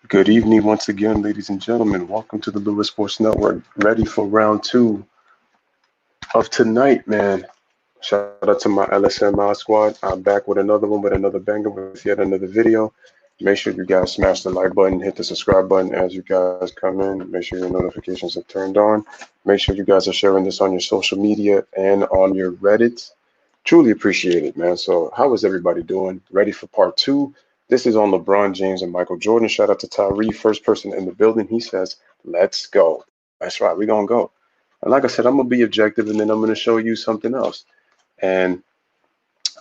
Good evening once again, ladies and gentlemen. Welcome to the Louis Sports Network. Ready for round two of tonight, man. Shout out to my LSMI squad. I'm back with another one, with another banger, with yet another video. Make sure you guys smash the like button, hit the subscribe button as you guys come in. Make sure your notifications are turned on. Make sure you guys are sharing this on your social media and on your Reddit. Truly appreciate it, man. So how is everybody doing? Ready for part two? This is on LeBron James and Michael Jordan. Shout out to Tyree, first person in the building. He says, let's go. That's right, we're going to go. And like I said, I'm going to be objective, and then I'm going to show you something else. And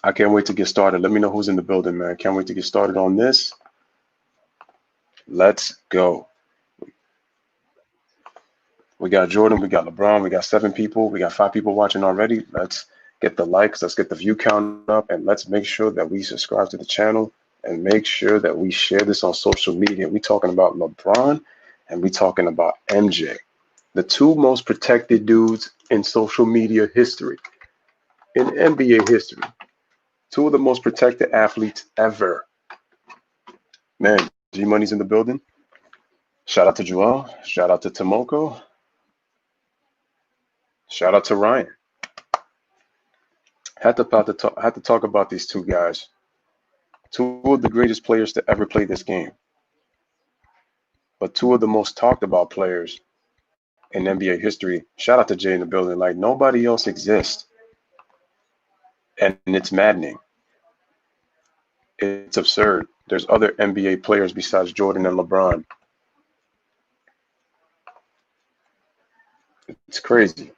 I can't wait to get started. Let me know who's in the building, man. Can't wait to get started on this. Let's go. We got Jordan, we got LeBron, we got 7 people, we got 5 people watching already. Let's get the likes, let's get the view count up, and let's make sure that we subscribe to the channel and make sure that we share this on social media. We talking about LeBron and we talking about MJ, the two most protected dudes in social media history, in NBA history. Two of the most protected athletes ever. Man, G Money's in the building. Shout out to Joel. Shout out to Tomoko. Shout out to Ryan. Had to talk about these two guys. Two of the greatest players to ever play this game. But two of the most talked about players in NBA history. Shout out to Jay in the building. Like, nobody else exists. And it's maddening. It's absurd. There's other NBA players besides Jordan and LeBron. It's crazy.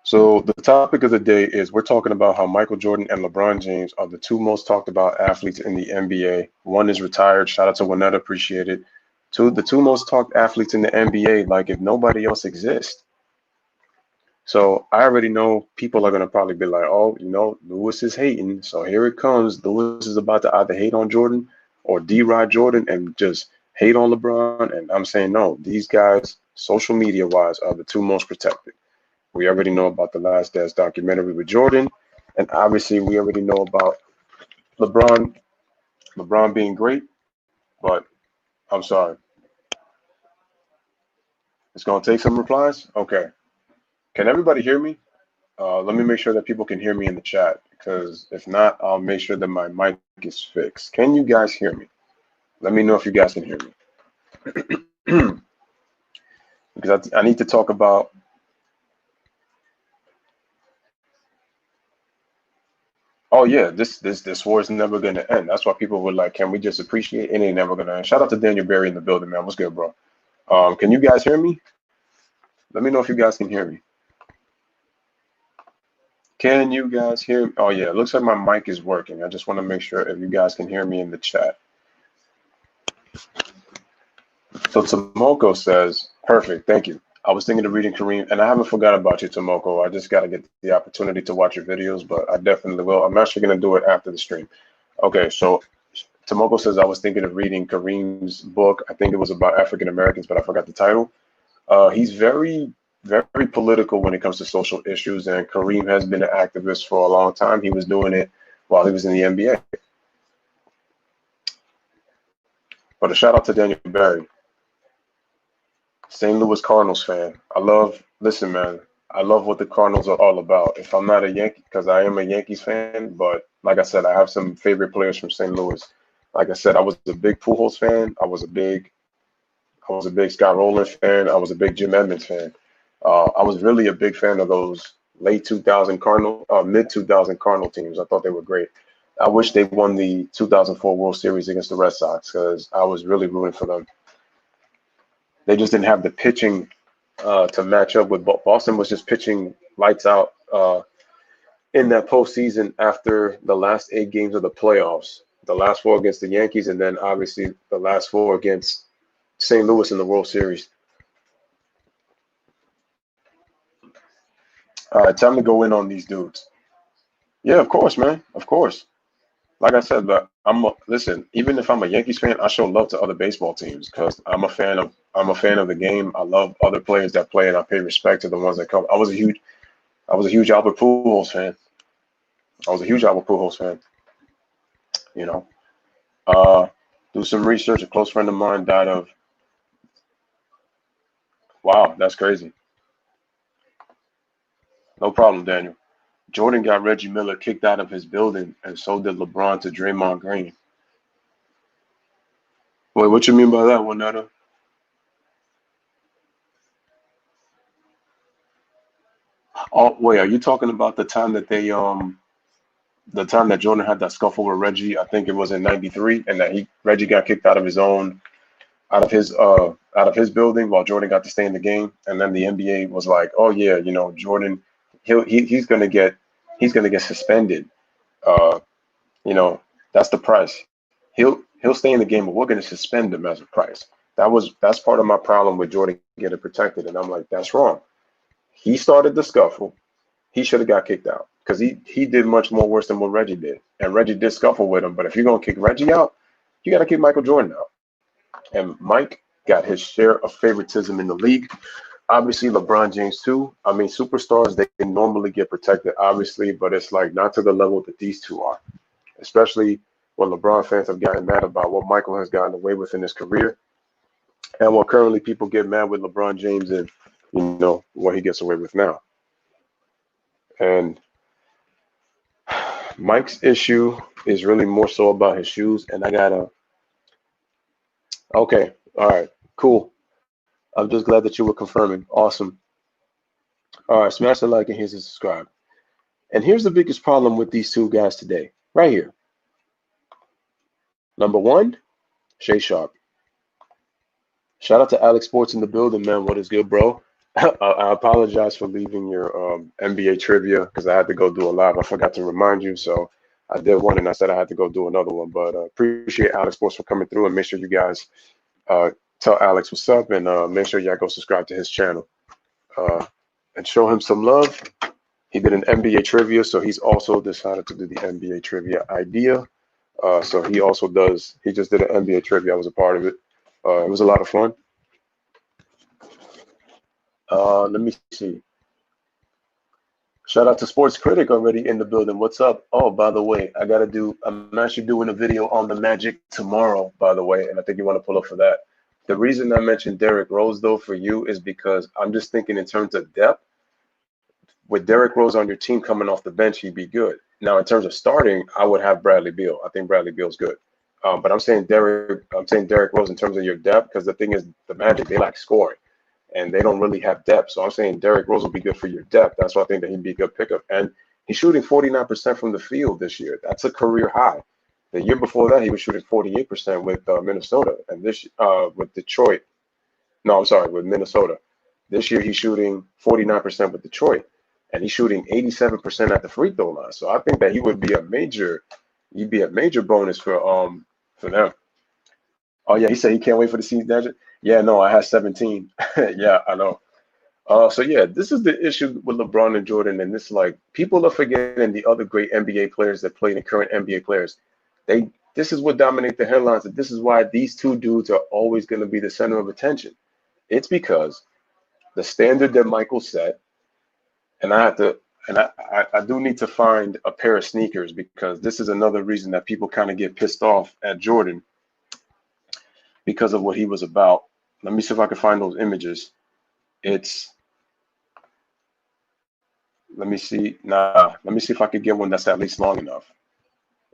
So the topic of the day is we're talking about how Michael Jordan and LeBron James are the two most talked about athletes in the NBA. One is retired. Shout out to Winetta. Appreciate it. The two most talked athletes in the NBA, like if nobody else exists. So I already know people are going to probably be like, oh, Louis is hating. So here it comes. Louis is about to either hate on Jordan or D-Rod Jordan and just hate on LeBron. And I'm saying, no, these guys, social media wise, are the two most protected. We already know about the Last Dance documentary with Jordan. And obviously we already know about LeBron being great. But I'm sorry. It's going to take some replies. Okay. Can everybody hear me? Let me make sure that people can hear me in the chat, because if not, I'll make sure that my mic is fixed. Can you guys hear me? Let me know if you guys can hear me. Because I need to talk about. Oh yeah, this war is never gonna end. That's why people were like, "Can we just appreciate it? It ain't never gonna end." Shout out to Daniel Berry in the building, man. What's good, bro? Can you guys hear me? Let me know if you guys can hear me. Can you guys hear me? Oh yeah, it looks like my mic is working. I just want to make sure if you guys can hear me in the chat. So Tomoko says, perfect, thank you. I was thinking of reading Kareem, and I haven't forgot about you, Tomoko. I just got to get the opportunity to watch your videos, but I definitely will. I'm actually going to do it after the stream. Okay, so Tomoko says, I was thinking of reading Kareem's book. I think it was about African Americans, but I forgot the title. He's very, very political when it comes to social issues, and Kareem has been an activist for a long time. He was doing it while he was in the NBA. But a shout out to Daniel Berry. St. Louis Cardinals fan. Listen, man, I love what the Cardinals are all about. If I'm not a Yankee, because I am a Yankees fan, but like I said, I have some favorite players from St. Louis. Like I said, I was a big Pujols fan. I was a big Scott Rowland fan. I was a big Jim Edmonds fan. I was really a big fan of those late 2000 mid 2000 Cardinal teams. I thought they were great. I wish they won the 2004 World Series against the Red Sox, because I was really rooting for them. They just didn't have the pitching to match up with Boston. Was just pitching lights out in that postseason after the last 8 games of the playoffs. The last 4 against the Yankees, and then obviously the last 4 against St. Louis in the World Series. All right, time to go in on these dudes. Yeah, of course, man. Of course. Like I said, but listen, even if I'm a Yankees fan, I show love to other baseball teams, because I'm a fan of the game. I love other players that play, and I pay respect to the ones that come. I was a huge Albert Pujols fan. You know. Uh, do some research. A close friend of mine died of. Wow, that's crazy. No problem, Daniel. Jordan got Reggie Miller kicked out of his building, and so did LeBron to Draymond Green. Wait, what you mean by that, Juanetta? Oh, wait, are you talking about the time that Jordan had that scuffle with Reggie? I think it was in '93, and that he Reggie got kicked out of his own out of his building while Jordan got to stay in the game, and then the NBA was like, oh yeah, Jordan, he's gonna get suspended. Uh, you know, that's the price. He'll stay in the game, but we're gonna suspend him as a price. That's part of my problem with Jordan getting protected, and I'm like, that's wrong. He started the scuffle. He should have got kicked out because he did much more worse than what Reggie did, and Reggie did scuffle with him. But if you're gonna kick Reggie out, you got to kick Michael Jordan out. And Mike got his share of favoritism in the league. Obviously, LeBron James too. I mean, superstars they normally get protected, obviously, but it's like not to the level that these two are. Especially when LeBron fans have gotten mad about what Michael has gotten away with in his career, and what currently people get mad with LeBron James and what he gets away with now. And Mike's issue is really more so about his shoes. And I gotta okay, all right, cool. I'm just glad that you were confirming. Awesome. All right, smash the like and hit the subscribe. And here's the biggest problem with these two guys today, right here. Number one, Shay Sharp. Shout out to Alex Sports in the building, man. What is good, bro? I apologize for leaving your NBA trivia because I had to go do a live. I forgot to remind you, so I did one and I said I had to go do another one. But appreciate Alex Sports for coming through and make sure you guys uh, tell Alex what's up and make sure y'all go subscribe to his channel uh, and show him some love. He did an NBA trivia, so he's also decided to do the NBA trivia idea. So he also does. He just did an NBA trivia. I was a part of it. It was a lot of fun. Let me see. Shout out to Sports Critic already in the building. What's up? Oh, by the way, I'm actually doing a video on the Magic tomorrow, by the way, and I think you want to pull up for that. The reason I mentioned Derrick Rose, though, for you is because I'm just thinking in terms of depth. With Derrick Rose on your team coming off the bench, he'd be good. Now, in terms of starting, I would have Bradley Beal. I think Bradley Beal's good. But I'm saying Derrick Rose in terms of your depth, because the thing is, the Magic, they like scoring and they don't really have depth. So I'm saying Derrick Rose will be good for your depth. That's why I think that he'd be a good pickup. And he's shooting 49% from the field this year. That's a career high. The year before that, he was shooting 48% with Minnesota, and this with Detroit. No, I'm sorry, with Minnesota. This year he's shooting 49% with Detroit, and he's shooting 87% at the free throw line. So I think that he'd be a major bonus for them. Oh yeah, he said he can't wait for the season. Yeah, no, I had 17. Yeah, I know. So yeah, this is the issue with LeBron and Jordan, and this like people are forgetting the other great NBA players that played and current NBA players. This is what dominate the headlines, and this is why these two dudes are always going to be the center of attention. It's because the standard that Michael set, and I have to, and I do need to find a pair of sneakers because this is another reason that people kind of get pissed off at Jordan because of what he was about. Let me see if I can find those images. It's Let me see. Let me see if I can get one that's at least long enough.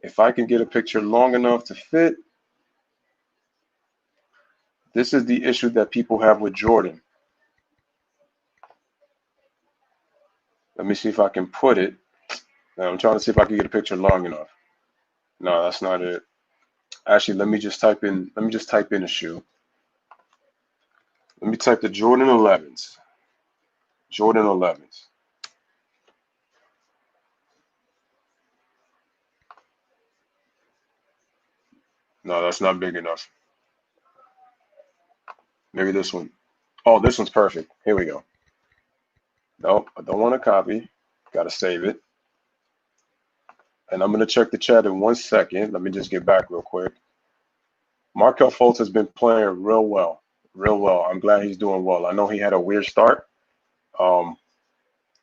If I can get a picture long enough to fit, this is the issue that people have with Jordan. Let me see if I can put it. Now, I'm trying to see if I can get a picture long enough. No, that's not it. Actually, let me just type in a shoe. Let me type the Jordan 11s. Jordan 11s. No, that's not big enough. Maybe this one. Oh, this one's perfect. Here we go. Nope, I don't want to copy. Got to save it. And I'm going to check the chat in 1 second. Let me just get back real quick. Markel Fultz has been playing real well. Real well. I'm glad he's doing well. I know he had a weird start. Um,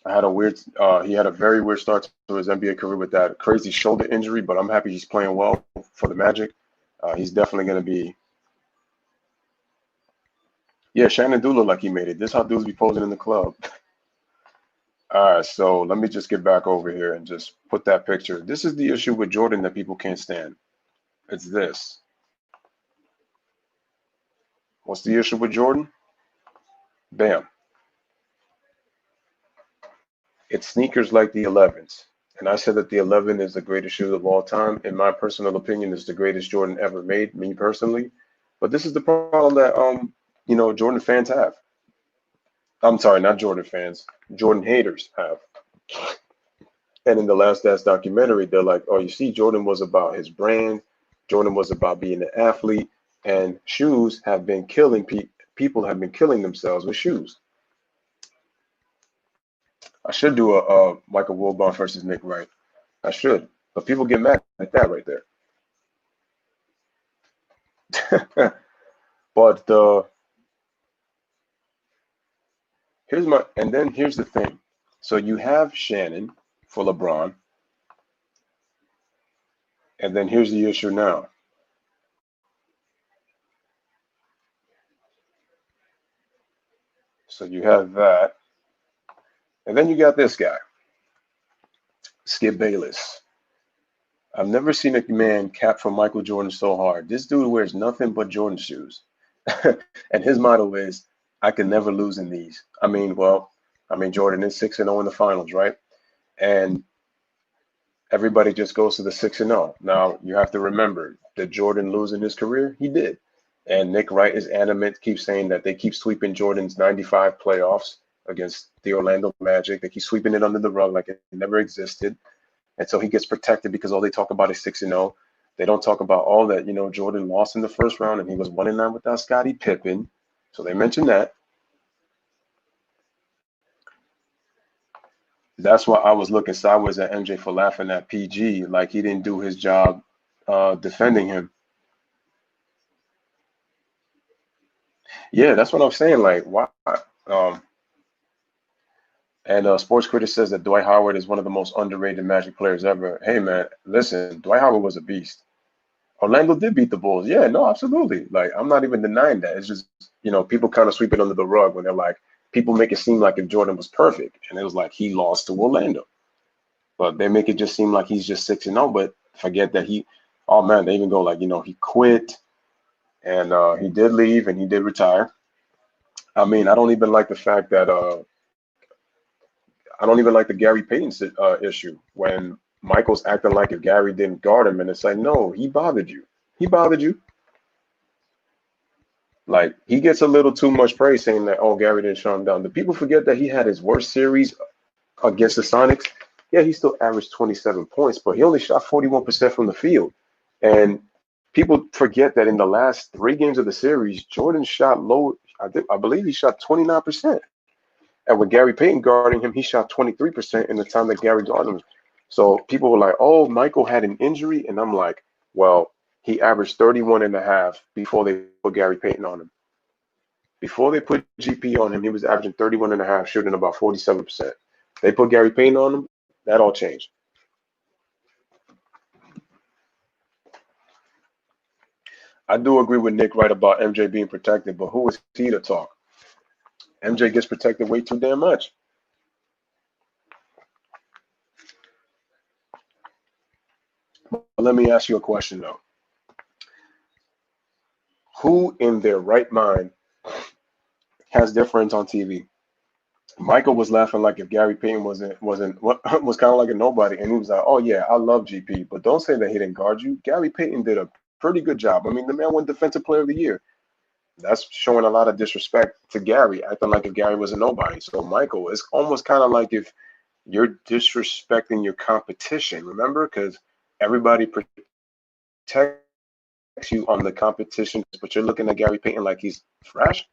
he had a very weird start to his NBA career with that crazy shoulder injury, but I'm happy he's playing well for the Magic. He's definitely going to be. Yeah, Shannon do look like he made it. This how dudes be posing in the club. All right, so let me just get back over here and just put that picture. This is the issue with Jordan that people can't stand. It's this. What's the issue with Jordan? Bam. It's sneakers like the 11s. And I said that the 11 is the greatest shoe of all time. In my personal opinion, it's the greatest Jordan ever made, me personally. But this is the problem that Jordan fans have. I'm sorry, not Jordan fans. Jordan haters have. And in the Last Dance documentary, they're like, oh, you see, Jordan was about his brand. Jordan was about being an athlete. And shoes have been killing people have been killing themselves with shoes. I should do a Michael Wilbon versus Nick Wright. I should. But people get mad at that right there. But here's the thing. So you have Shannon for LeBron, and then here's the issue now. So you have that, and then you got this guy, Skip Bayless. I've never seen a man cap for Michael Jordan so hard. This dude wears nothing but Jordan shoes. And his motto is, I can never lose in these. Jordan is 6-0 in the finals, right? And everybody just goes to the 6-0. Now, you have to remember, did Jordan lose in his career? He did. And Nick Wright is adamant, keeps saying that they keep sweeping Jordan's 95 playoffs against the Orlando Magic. They keep sweeping it under the rug like it never existed. And so he gets protected because all they talk about is 6-0. They don't talk about all that, Jordan lost in the first round and he was 1-9 without Scottie Pippen. So they mentioned that. That's why I was looking sideways at MJ for laughing at PG, like he didn't do his job defending him. Yeah, that's what I'm saying. Like, why? Um, and Sports Critic says that Dwight Howard is one of the most underrated Magic players ever. Hey, man, listen, Dwight Howard was a beast. Orlando did beat the Bulls. Yeah, no, absolutely. Like, I'm not even denying that. It's just, people kind of sweep it under the rug when they're like, people make it seem like if Jordan was perfect. And it was like he lost to Orlando. But they make it just seem like he's just 6-0, but forget that oh man, they even go like, he quit and he did leave and he did retire. I mean, I don't even like the Gary Payton issue when Michael's acting like if Gary didn't guard him, and it's like, no, he bothered you. He bothered you. Like he gets a little too much praise saying that, oh, Gary didn't shut him down. Do people forget that he had his worst series against the Sonics? Yeah, he still averaged 27 points, but he only shot 41% from the field. And people forget that in the last 3 games of the series, Jordan shot low. I believe he shot 29%. And with Gary Payton guarding him, he shot 23% in the time that Gary guarded him. So people were like, oh, Michael had an injury. And I'm like, well, he averaged 31 and a half before they put Gary Payton on him. Before they put GP on him, he was averaging 31 and a half, shooting about 47%. They put Gary Payton on him, that all changed. I do agree with Nick Wright about MJ being protected, but who is he to talk? MJ gets protected way too damn much. But let me ask you a question though. Who in their right mind has their friends on TV? Michael was laughing like if Gary Payton wasn't was kind of like a nobody, and he was like, "Oh yeah, I love GP, but don't say that he didn't guard you." Gary Payton did a pretty good job. I mean, the man won Defensive Player of the Year. That's showing a lot of disrespect to Gary, acting like if Gary was a nobody. So Michael, it's almost kind of like if you're disrespecting your competition. Remember, because everybody protects you on the competition, but you're looking at Gary Payton like he's fresh.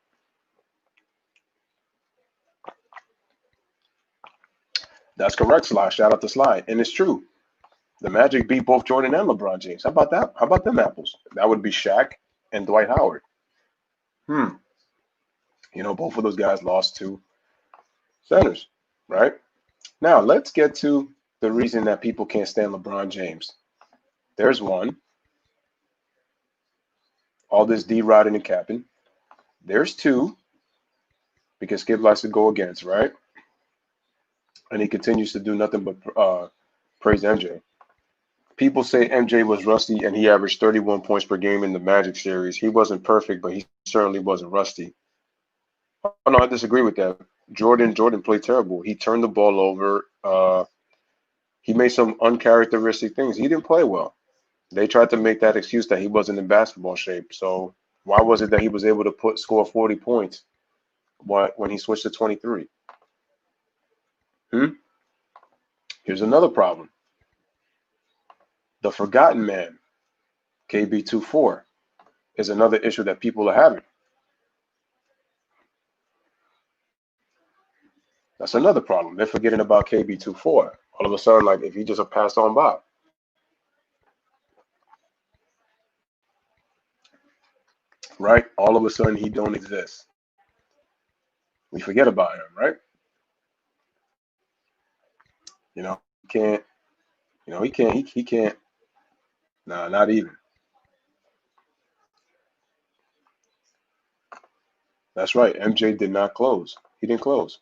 That's correct, Sly. Shout out to Sly. And it's true. The Magic beat both Jordan and LeBron James. How about that? How about them apples? That would be Shaq and Dwight Howard. Hmm. Both of those guys lost to centers, right? Now, let's get to the reason that people can't stand LeBron James. There's one. all this D-riding and capping. There's two, because Skip likes to go against, right? And he continues to do nothing but praise MJ. People say MJ was rusty and he averaged 31 points per game in the Magic series. He wasn't perfect, but he certainly wasn't rusty. Oh, no, I disagree with that. Jordan played terrible. He turned the ball over. He made some uncharacteristic things. He didn't play well. They tried to make that excuse that he wasn't in basketball shape. So why was it that he was able to score 40 points when he switched to 23? Hmm? Here's another problem. The forgotten man, KB24, is another issue that people are having. That's another problem. They're forgetting about KB24. All of a sudden, like if he just passed on by, right? All of a sudden he don't exist. We forget about him, right? You know, he can't. He can't. He can't. Nah, not even. That's right. MJ did not close. He didn't close.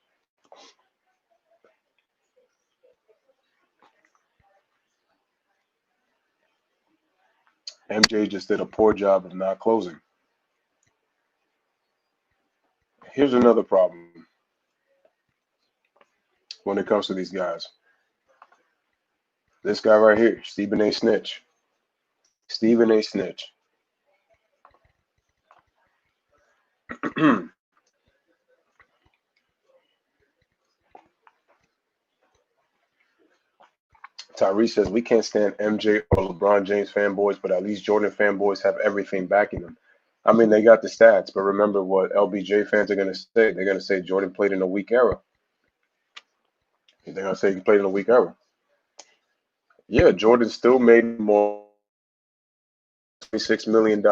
MJ just did a poor job of not closing. Here's another problem when it comes to these guys. This guy right here, Stephen A. Snitch. Stephen A. Snitch. Tyrese says we can't stand MJ or LeBron James fanboys, but at least Jordan fanboys have everything backing them. I mean, they got the stats, but remember what LBJ fans are going to say. They're going to say Jordan played in a weak era. They're going to say he played in a weak era. Yeah, Jordan still made more $26 million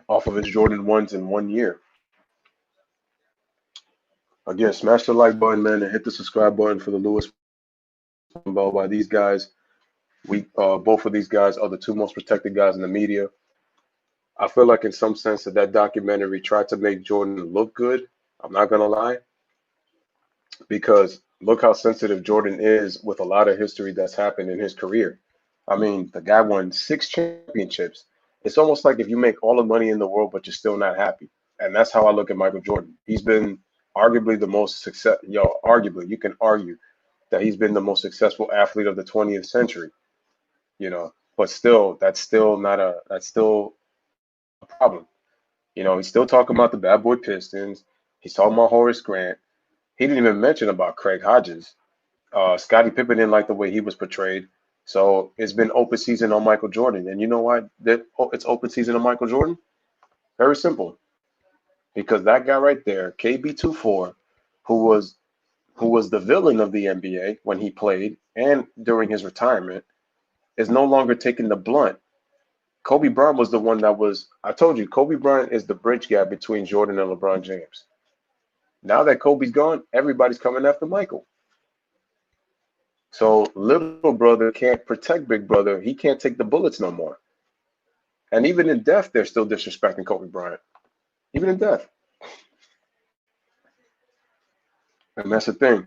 off of his Jordan ones in 1 year. Again, smash the like button, man, and hit the subscribe button for the Lewis bell. By these guys, both of these guys are the two most protected guys in the media. I feel like in some sense that documentary tried to make Jordan look good. I'm not gonna lie, because look how sensitive Jordan is with a lot of history that's happened in his career. I mean, the guy won 6 championships. It's almost like if you make all the money in the world, but you're still not happy. And that's how I look at Michael Jordan. He's been arguably the most success. Arguably, you can argue that he's been the most successful athlete of the 20th century. But still, that's still a problem. He's still talking about the bad boy Pistons. He's talking about Horace Grant. He didn't even mention about Craig Hodges. Scottie Pippen didn't like the way he was portrayed. So it's been open season on Michael Jordan. And you know why it's open season on Michael Jordan? Very simple. Because that guy right there, KB24, who was the villain of the NBA when he played and during his retirement, is no longer taking the blunt. Kobe Bryant was the one that was, I told you, Kobe Bryant is the bridge gap between Jordan and LeBron James. Now that Kobe's gone, everybody's coming after Michael. So little brother can't protect big brother. He can't take the bullets no more. And even in death, they're still disrespecting Kobe Bryant. Even in death. And that's the thing.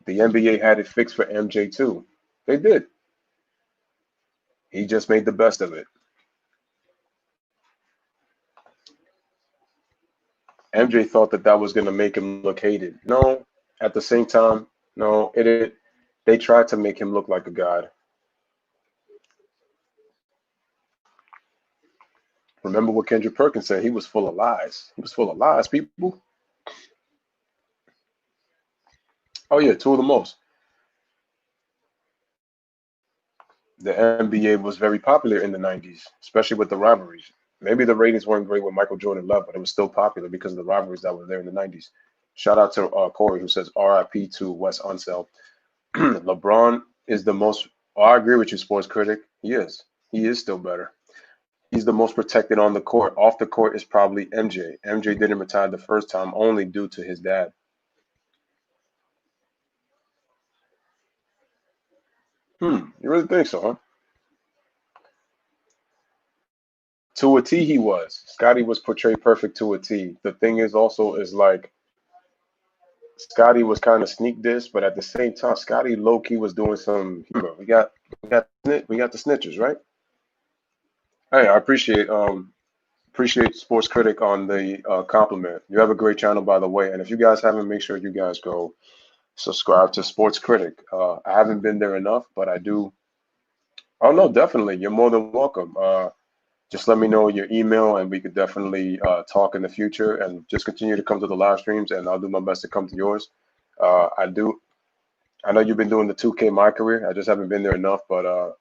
The NBA had it fixed for MJ too. They did. He just made the best of it. MJ thought that was going to make him look hated. No, at the same time, no, they tried to make him look like a god. Remember what Kendrick Perkins said? He was full of lies. He was full of lies, people. Oh, yeah, two of the most. The NBA was very popular in the 90s, especially with the rivalries. Maybe the ratings weren't great with Michael Jordan love, but it was still popular because of the rivalries that were there in the 90s. Shout out to Corey, who says RIP to Wes Unseld. LeBron is the most. Oh, I agree with you, sports critic. He is. He is still better. He's the most protected on the court. Off the court is probably MJ. MJ didn't retire the first time only due to his dad. You really think so, huh? To a T, he was. Scotty was portrayed perfect to a T. The thing is also is like Scotty was kind of sneak this, but at the same time, Scotty low key was doing some humor. We got the snitchers, right? Hey, I appreciate Sports Critic on the compliment. You have a great channel, by the way, and if you guys haven't, make sure you guys go subscribe to Sports Critic. I haven't been there enough, but I do. Oh no, definitely. You're more than welcome. Just let me know your email, and we could definitely talk in the future. And just continue to come to the live streams, and I'll do my best to come to yours. I do. I know you've been doing the 2K my career. I just haven't been there enough, but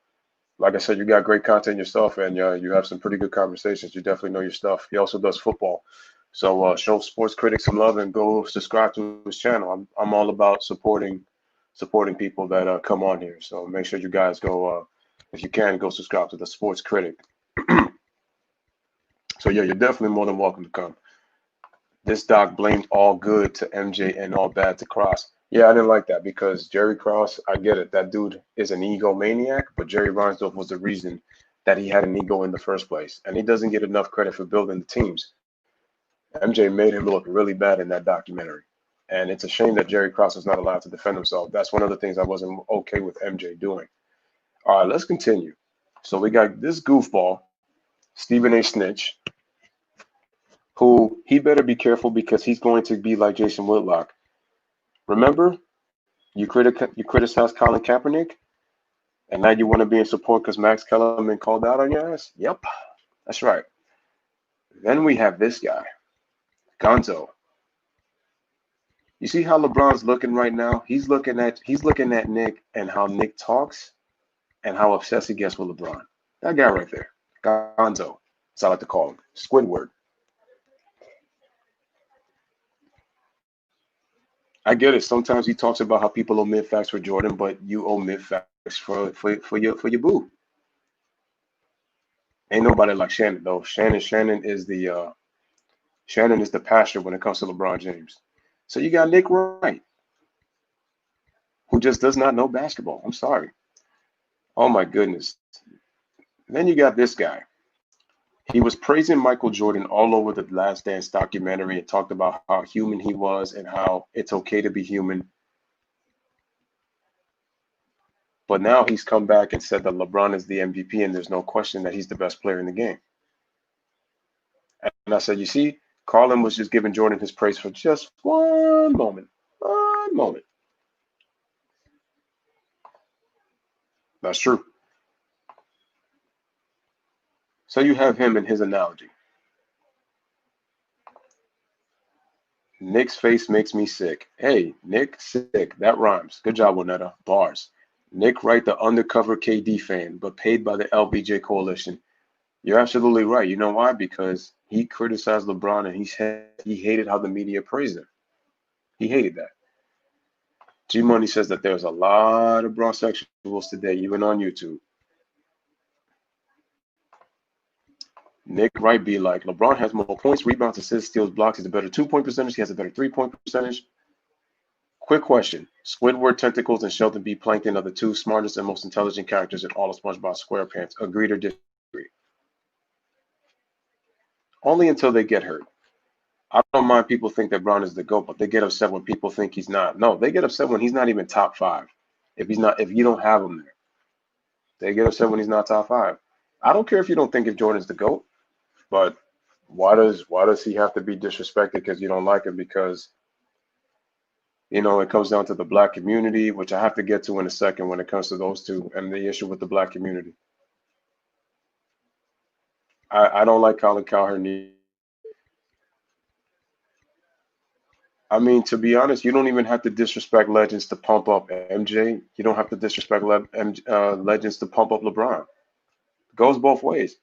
like I said, you got great content yourself, and you have some pretty good conversations. You definitely know your stuff. He also does football, so show Sports Critics some love and go subscribe to his channel. I'm all about supporting people that come on here. So make sure you guys go if you can go subscribe to the Sports Critic. So yeah, you're definitely more than welcome to come. This doc blamed all good to MJ and all bad to Cross. Yeah, I didn't like that because Jerry Cross, I get it. That dude is an egomaniac, but Jerry Reinsdorf was the reason that he had an ego in the first place. And he doesn't get enough credit for building the teams. MJ made him look really bad in that documentary. And it's a shame that Jerry Cross is not allowed to defend himself. That's one of the things I wasn't okay with MJ doing. All right, let's continue. So we got this goofball, Stephen A. Snitch, who he better be careful because he's going to be like Jason Whitlock. Remember, you criticized Colin Kaepernick, and now you want to be in support because Max Kellerman called out on your ass? Yep, that's right. Then we have this guy, Gonzo. You see how LeBron's looking right now? He's looking at Nick and how Nick talks and how obsessed he gets with LeBron. That guy right there, Gonzo. That's what I like to call him, Squidward. I get it. Sometimes he talks about how people omit facts for Jordan, but you omit facts for your boo. Ain't nobody like Shannon though. Shannon is the pastor when it comes to LeBron James. So you got Nick Wright, who just does not know basketball. I'm sorry. Oh my goodness. Then you got this guy. He was praising Michael Jordan all over the Last Dance documentary and talked about how human he was and how it's okay to be human. But now he's come back and said that LeBron is the MVP and there's no question that he's the best player in the game. And I said, you see, Carlin was just giving Jordan his praise for just one moment. One moment. That's true. So you have him in his analogy. Nick's face makes me sick. Hey, Nick, sick. That rhymes. Good job, Winetta. Bars. Nick Wright, the undercover KD fan, but paid by the LBJ coalition. You're absolutely right. You know why? Because he criticized LeBron and he hated how the media praised him. He hated that. G Money says that there's a lot of bronsexuals today, even on YouTube. Nick Wright be like, LeBron has more points, rebounds, assists, steals, blocks. He's a better 2-point percentage. He has a better 3-point percentage. Quick question. Squidward, Tentacles, and Sheldon B. Plankton are the two smartest and most intelligent characters in all of SpongeBob SquarePants. Agreed or disagree? Only until they get hurt. I don't mind people think that Brown is the GOAT, but they get upset when people think he's not. No, they get upset when he's not even top 5. If you don't have him there. They get upset when he's not top 5. I don't care if you don't think if Jordan's the GOAT, but why does he have to be disrespected because you don't like him? Because it comes down to the black community, which I have to get to in a second when it comes to those two and the issue with the black community. I don't like Colin Cowherd. I mean, to be honest, you don't even have to disrespect legends to pump up MJ. You don't have to disrespect legends to pump up LeBron. It goes both ways.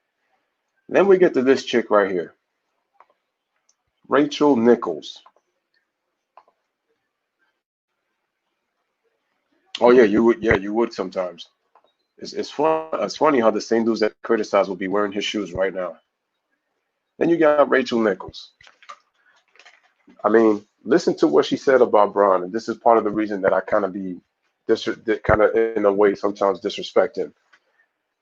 Then we get to this chick right here, Rachel Nichols. Oh yeah, you would. Yeah, you would sometimes. It's fun. It's funny how the same dudes that criticize will be wearing his shoes right now. Then you got Rachel Nichols. I mean, listen to what she said about Bron, and this is part of the reason that I kind of in a way sometimes disrespect him.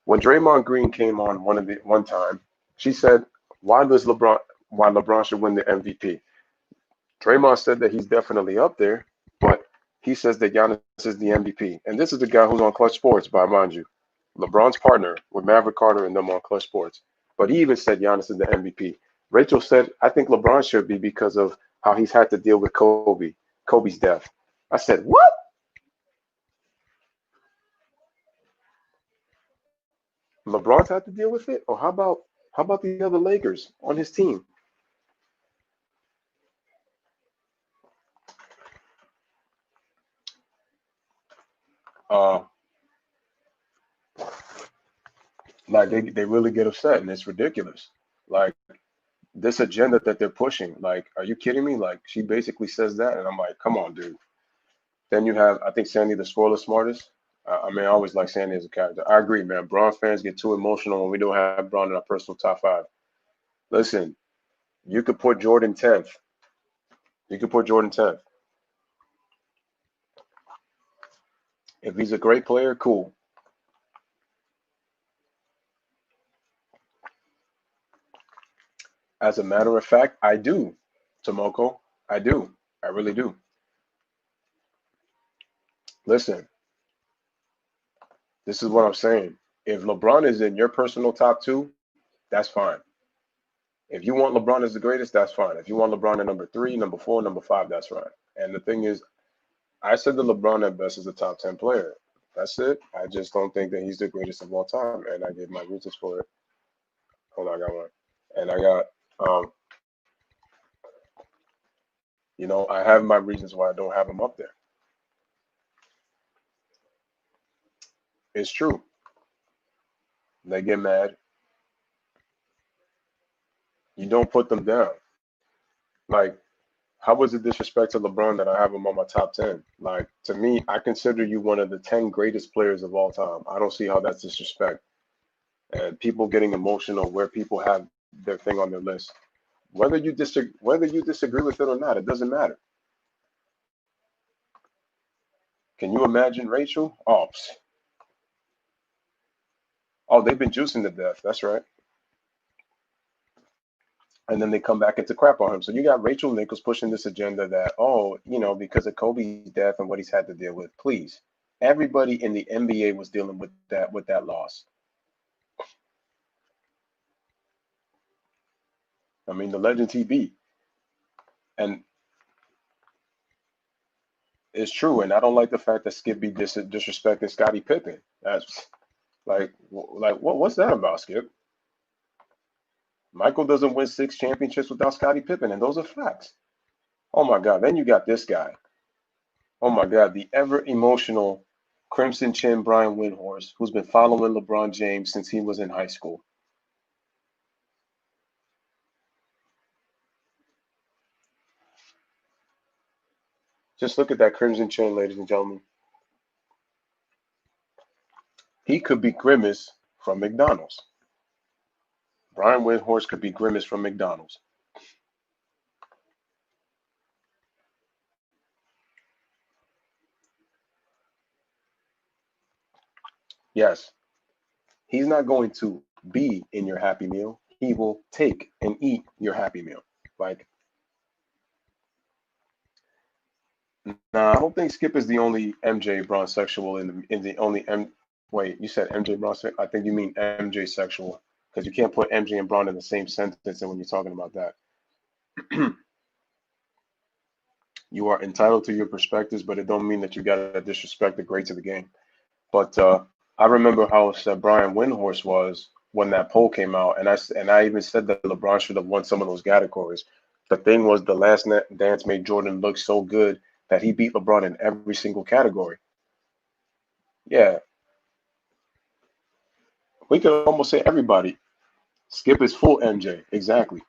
When Draymond Green came on one time, She said, why LeBron should win the MVP. Draymond said that he's definitely up there, but he says that Giannis is the MVP. And this is the guy who's on Clutch Sports, by mind you. LeBron's partner with Maverick Carter and them on Clutch Sports. But he even said Giannis is the MVP. Rachel said, I think LeBron should be because of how he's had to deal with Kobe's death. I said, what? LeBron's had to deal with it? Or how about the other Lakers on his team? Uh, like they really get upset and it's ridiculous. Like this agenda that they're pushing. Like, are you kidding me? Like she basically says that, and I'm like, come on, dude. Then you have, I think Sandy the spoiler smartest. I mean, I always like Sandy as a character. I agree, man. Braun fans get too emotional when we don't have Braun in our personal top five. Listen, you could put Jordan 10th. You could put Jordan 10th. If he's a great player, cool. As a matter of fact, I do, Tomoko. I do. I really do. Listen, this is what I'm saying. If LeBron is in your personal top two, that's fine. If you want LeBron as the greatest, that's fine. If you want LeBron at number three, number four, number five, that's fine. And the thing is, I said that LeBron at best is a top 10 player. That's it. I just don't think that he's the greatest of all time. And I gave my reasons for it. Hold on, I got one. And I got, um, I have my reasons why I don't have him up there. It's true. They get mad. You don't put them down. Like, how was it disrespect to LeBron that I have him on my top 10? Like, to me, I consider you one of the 10 greatest players of all time. I don't see how that's disrespect. And people getting emotional where people have their thing on their list. Whether you disagree with it or not, it doesn't matter. Can you imagine Rachel? Oh, they've been juicing to death. That's right. And then they come back into crap on him. So you got Rachel Nichols pushing this agenda that, because of Kobe's death and what he's had to deal with. Please, everybody in the NBA was dealing with that loss. I mean, the legend TB, and it's true. And I don't like the fact that Skip be disrespecting Scottie Pippen. That's like what's that about, Skip? Michael doesn't win 6 championships without Scottie Pippen, and those are facts. Oh my God! Then you got this guy. Oh my God, the ever emotional Crimson Chin Brian Windhorst, who's been following LeBron James since he was in high school. Just look at that Crimson Chin, ladies and gentlemen. He could be Grimace from McDonald's. Brian Windhorst could be Grimace from McDonald's. Yes, he's not going to be in your Happy Meal. He will take and eat your Happy Meal. Like, nah, I don't think Skip is the only MJ Braun sexual in the only M. Wait, you said MJ Braun? I think you mean MJ sexual because you can't put MJ and Braun in the same sentence. And when you're talking about that, you are entitled to your perspectives, but it don't mean that you got to disrespect the greats of the game. But I remember how upset Brian Windhorst was when that poll came out, and I even said that LeBron should have won some of those categories. The thing was, the last dance made Jordan look so good that he beat LeBron in every single category. Yeah, we could almost say everybody. Skip is full MJ, exactly.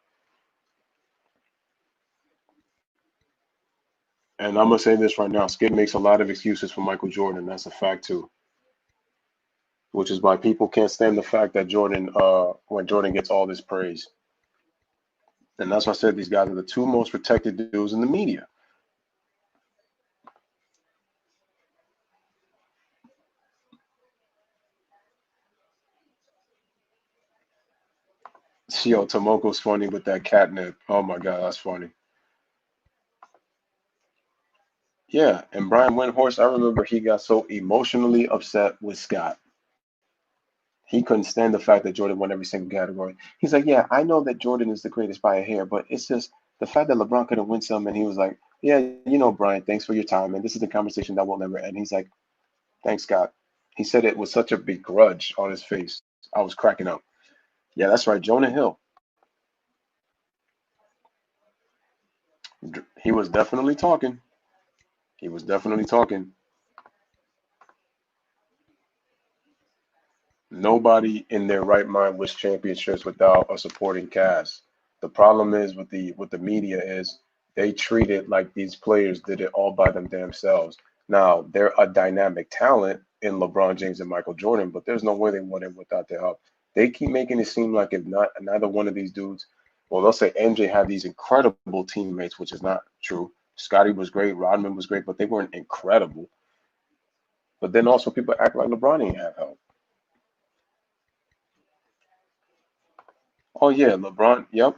And I'm gonna say this right now: Skip makes a lot of excuses for Michael Jordan. That's a fact too, which is why people can't stand the fact that when Jordan gets all this praise. And that's why I said these guys are the two most protected dudes in the media. Yo, Tomoko's funny with that catnip. Oh my God, that's funny. Yeah, and Brian Windhorst, I remember he got so emotionally upset with Scott. He couldn't stand the fact that Jordan won every single category. He's like, yeah, I know that Jordan is the greatest by a hair, but it's just the fact that LeBron couldn't win some. And he was like, yeah, Brian, thanks for your time. And this is a conversation that will never end. He's like, thanks, Scott. He said it with such a begrudge on his face. I was cracking up. Yeah, that's right. Jonah Hill. He was definitely talking. He was definitely talking. Nobody in their right mind wins championships without a supporting cast. The problem is with the media is they treat it like these players did it all by them damn selves. Now they're a dynamic talent in LeBron James and Michael Jordan, but there's no way they won it without their help. They keep making it seem like if not neither one of these dudes, well, they'll say MJ had these incredible teammates, which is not true. Scotty was great, Rodman was great, but they weren't incredible. But then also people act like LeBron didn't have help. Oh yeah, LeBron. Yep.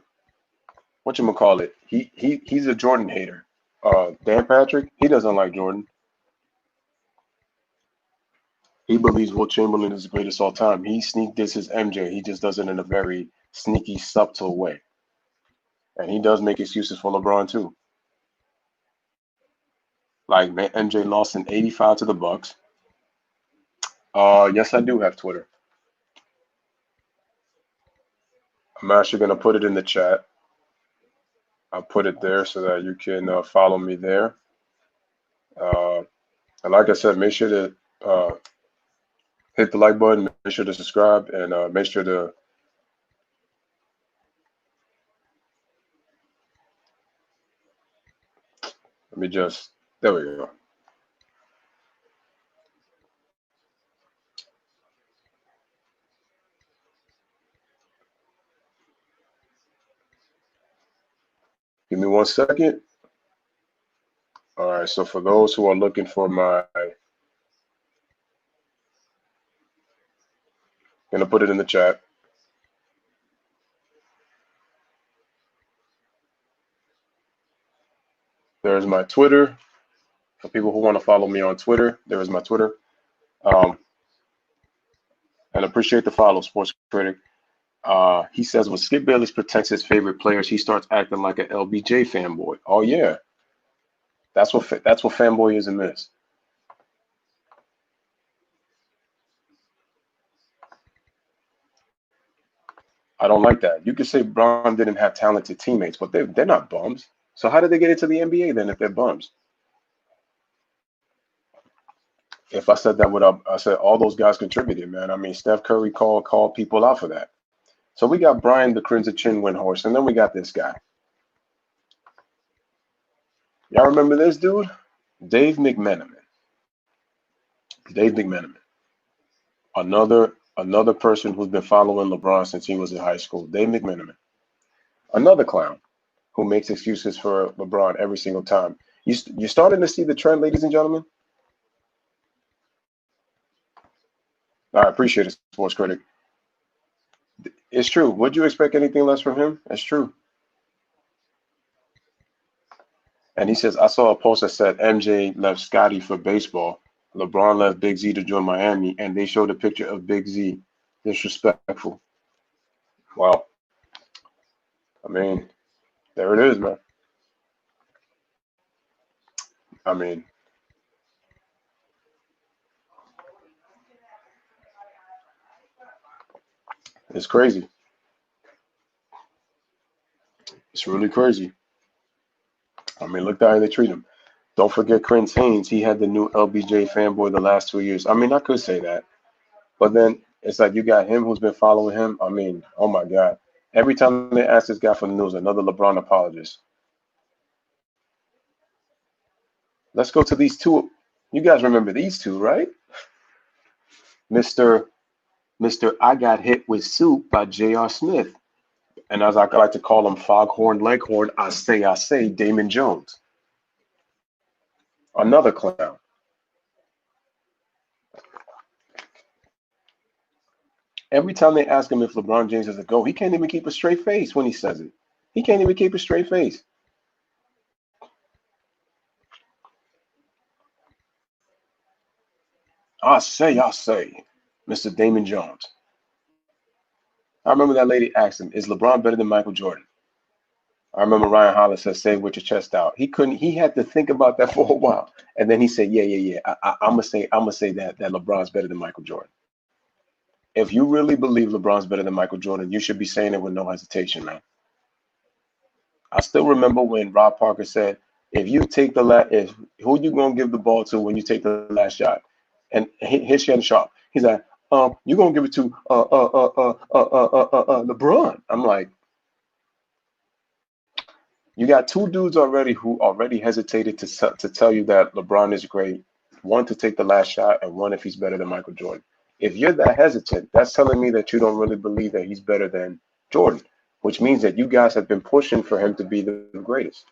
Whatchamacallit, he's a Jordan hater. Dan Patrick, he doesn't like Jordan. He believes Will Chamberlain is the greatest all time. He sneak this is MJ. He just does it in a very sneaky, subtle way. And he does make excuses for LeBron too. Like MJ lost in '85 to the Bucks. Yes, I do have Twitter. I'm actually gonna put it in the chat. I'll put it there so that you can follow me there. Uh, and like I said, make sure to hit the like button, make sure to subscribe, and make sure to let me just there we go. Give me 1 second. All right, so for those who are looking for my, gonna put it in the chat. There's my Twitter. For people who want to follow me on Twitter, there is my Twitter. Um, and appreciate the follow, Sports Critic. He says when Skip Bayless protects his favorite players, he starts acting like an LBJ fanboy. Oh yeah, that's what fanboyism is. I don't like that. You could say Braun didn't have talented teammates, but they're not bums. So how did they get into the NBA then if they're bums? If I said that without, I said all those guys contributed, man. I mean, Steph Curry called people out for that. So we got Brian the Crimson Chin Windhorse, and then we got this guy. Y'all remember this dude? Dave McMenamin. Dave McMenamin. Another person who's been following LeBron since he was in high school. Dave McMenamin. Another clown who makes excuses for LeBron every single time. You're starting to see the trend, ladies and gentlemen? I appreciate it, Sports Critic. It's true. Would you expect anything less from him? That's true. And he says, I saw a post that said MJ left Scotty for baseball. LeBron left Big Z to join Miami, and they showed a picture of Big Z. Disrespectful. Wow. I mean, there it is, man. I mean, it's crazy. It's really crazy. I mean, look at how they treat him. Don't forget Chris Haynes. He had the new LBJ fanboy the last 2 years. I mean, I could say that. But then it's like you got him who's been following him. I mean, oh my God. Every time they ask this guy for the news, another LeBron apologist. Let's go to these two. You guys remember these two, right? Mr. I Got Hit with Soup by J.R. Smith. And as I like to call him, Foghorn Leghorn, I say, Damon Jones. Another clown. Every time they ask him if LeBron James is a GOAT, he can't even keep a straight face when he says it. He can't even keep a straight face. I say, Mr. Damon Jones. I remember that lady asked him, "Is LeBron better than Michael Jordan?" I remember Ryan Hollis said, "Say it with your chest out." He couldn't. He had to think about that for a while, and then he said, "Yeah, yeah, yeah. I'm gonna say that LeBron's better than Michael Jordan." If you really believe LeBron's better than Michael Jordan, you should be saying it with no hesitation, man. I still remember when Rob Parker said, "If you take the if who you gonna give the ball to when you take the last shot?" And hit Shannon Sharp. He's like, you gonna give it to LeBron?" I'm like, you got two dudes already who already hesitated to tell you that LeBron is great. One to take the last shot, and one if he's better than Michael Jordan. If you're that hesitant, that's telling me that you don't really believe that he's better than Jordan, which means that you guys have been pushing for him to be the greatest.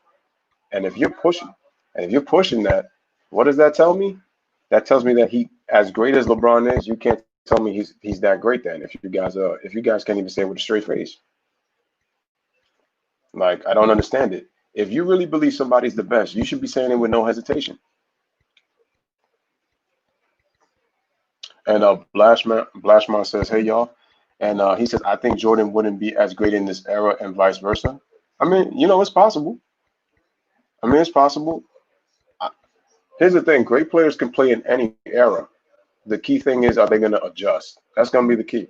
And if you're pushing, and if you're pushing that, what does that tell me? That tells me that he, as great as LeBron is, you can't tell me he's that great. Then, if you guys can't even say it with a straight face, like I don't understand it. If you really believe somebody's the best, you should be saying it with no hesitation. And Blashman says, "Hey y'all," and he says, "I think Jordan wouldn't be as great in this era, and vice versa." I mean, it's possible. I mean, it's possible. I- Here's the thing: great players can play in any era. The key thing is, are they going to adjust? That's going to be the key.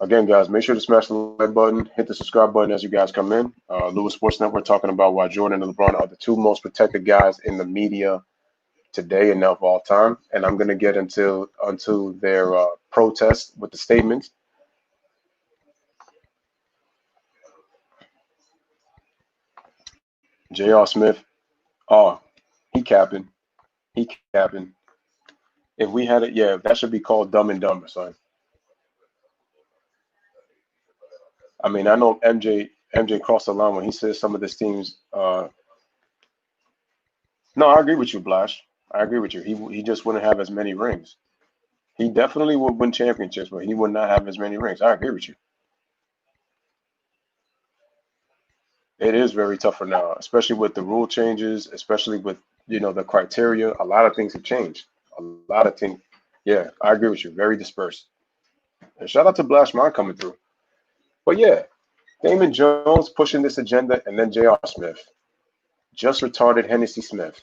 Again, guys, make sure to smash the like button, hit the subscribe button as you guys come in. Louis Sports Network talking about why Jordan and LeBron are the two most protected guys in the media today and of all time. And I'm going to get into their protest with the statements. J.R. Smith, oh, he capping. He capping. If we had it, yeah, that should be called Dumb and Dumber, son. I mean, I know MJ crossed the line when he says some of this teams. No, I agree with you, Blash. I agree with you. He just wouldn't have as many rings. He definitely would win championships, but he would not have as many rings. I agree with you. It is very tough for now, especially with the rule changes, especially with the criteria. A lot of things have changed. A lot of things. Yeah, I agree with you. Very dispersed. And shout out to Blashmon coming through. But yeah, Damon Jones pushing this agenda, and then J.R. Smith, just retarded Hennessy Smith,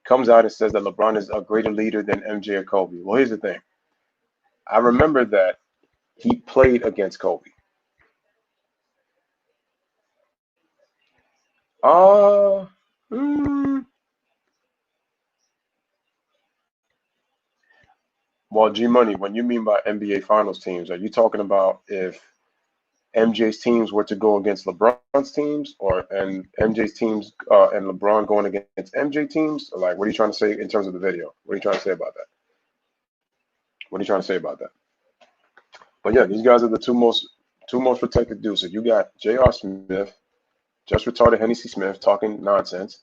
comes out and says that LeBron is a greater leader than MJ or Kobe. Well, here's the thing. I remember that he played against Kobe. Uh, mm, well, G Money, when you mean by NBA Finals teams, are you talking about if MJ's teams were to go against LeBron's teams, or and MJ's teams and LeBron going against MJ teams? Or like, what are you trying to say in terms of the video? What are you trying to say about that? What are you trying to say about that? But yeah, these guys are the two most protected dudes. So you got J.R. Smith, just retarded Hennessy Smith, talking nonsense.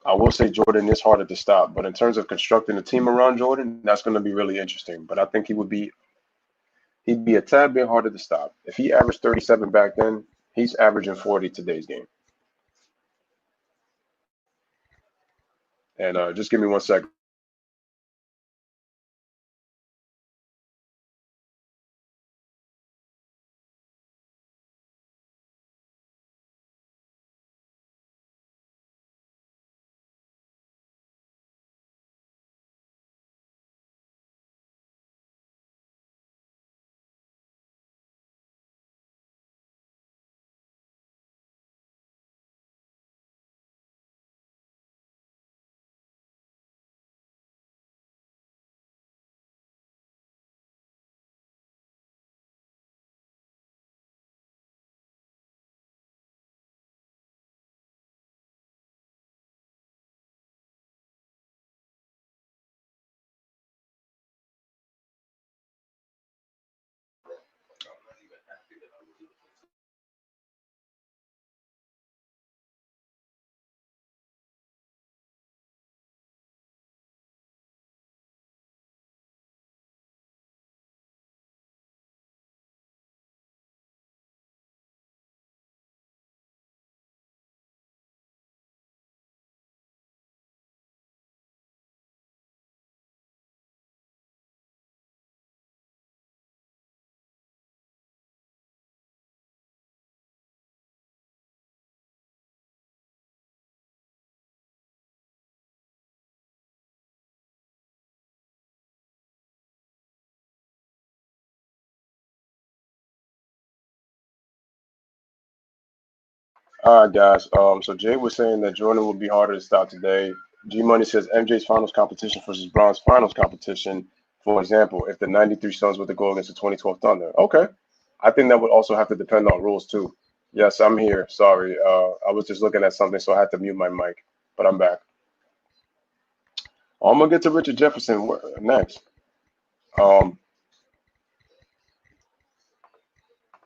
I will say Jordan is harder to stop, but in terms of constructing a team around Jordan, that's going to be really interesting. But I think he'd be a tad bit harder to stop. If he averaged 37 back then, he's averaging 40 today's game. And just give me 1 second. All right, guys. So Jay was saying that Jordan will be harder to stop today. G Money says MJ's finals competition versus Bron's finals competition. For example, if the '93 Suns were to go against the 2012 Thunder. Okay. I think that would also have to depend on rules too. Yes, I'm here. Sorry. I was just looking at something, so I had to mute my mic. But I'm back. I'm gonna get to Richard Jefferson next. Um,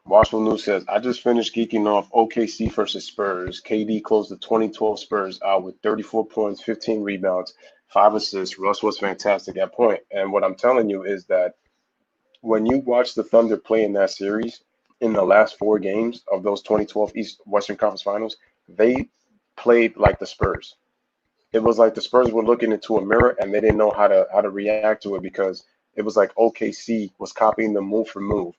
Marshall News says, I just finished geeking off OKC versus Spurs. KD closed the 2012 Spurs out with 34 points, 15 rebounds, 5 assists. Russ was fantastic at point. And what I'm telling you is that when you watch the Thunder play in that series, in the last 4 games of those 2012 East Western Conference Finals, they played like the Spurs. It was like the Spurs were looking into a mirror and they didn't know how to react to it because it was like OKC was copying them move for move.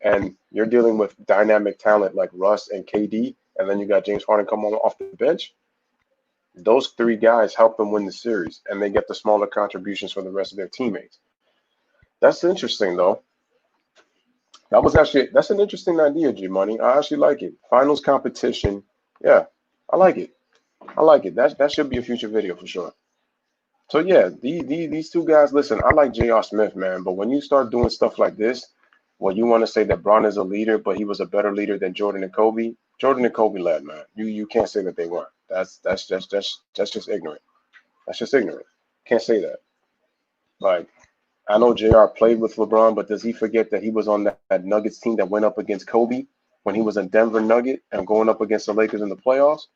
And you're dealing with dynamic talent like Russ and KD, and then you got James Harden come on off the bench. Those 3 guys help them win the series, and they get the smaller contributions from the rest of their teammates. That's interesting, though. That's an interesting idea, G Money. I actually like it. Finals competition, yeah, I like it. I like it. That should be a future video for sure. So yeah, these 2 guys. Listen, I like J.R. Smith, man, but when you start doing stuff like this, well, you want to say that Bron is a leader, but he was a better leader than Jordan and Kobe. Jordan and Kobe led, man. You can't say that they weren't. That's just ignorant. That's just ignorant. Can't say that. Like I know Jr. played with LeBron, but does he forget that he was on that Nuggets team that went up against Kobe when he was a Denver Nugget and going up against the Lakers in the playoffs?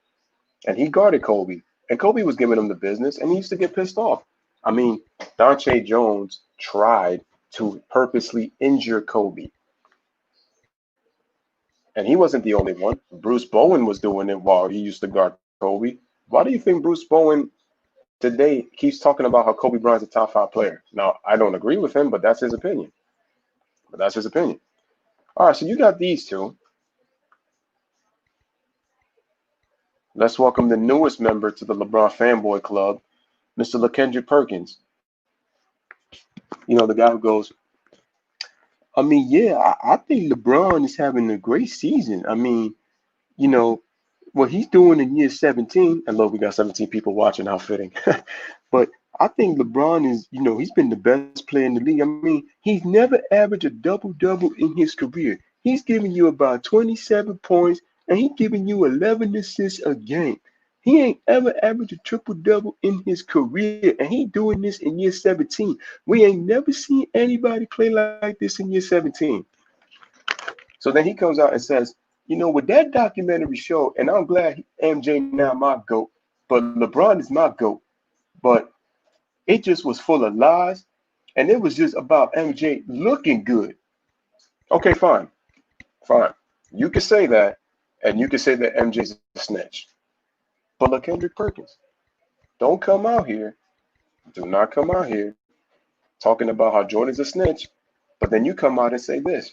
And he guarded Kobe, and Kobe was giving him the business, and he used to get pissed off. I mean, Dante Jones tried to purposely injure Kobe. And he wasn't the only one. Bruce Bowen was doing it while he used to guard Kobe. Why do you think Bruce Bowen today keeps talking about how Kobe Bryant's a top 5 player? Now, I don't agree with him, but that's his opinion. But that's his opinion. All right, so you got these 2. Let's welcome the newest member to the LeBron Fanboy Club, Mr. LaKendrick Perkins. You know, the guy who goes, I mean, yeah, I think LeBron is having a great season. I mean, you know, what he's doing in year 17, and look, we got 17 people watching, how fitting. But I think LeBron is, he's been the best player in the league. I mean, he's never averaged a double-double in his career. He's giving you about 27 points, and he's giving you 11 assists a game. He ain't ever averaged a triple-double in his career, and he doing this in year 17. We ain't never seen anybody play like this in year 17. So then he comes out and says, what that documentary showed, and I'm glad MJ now my GOAT, but LeBron is my GOAT. But it just was full of lies, and it was just about MJ looking good. Okay, fine. Fine. You can say that, and you can say that MJ's a snitch. But look, Kendrick Perkins, don't come out here, do not come out here talking about how Jordan's a snitch, but then you come out and say this.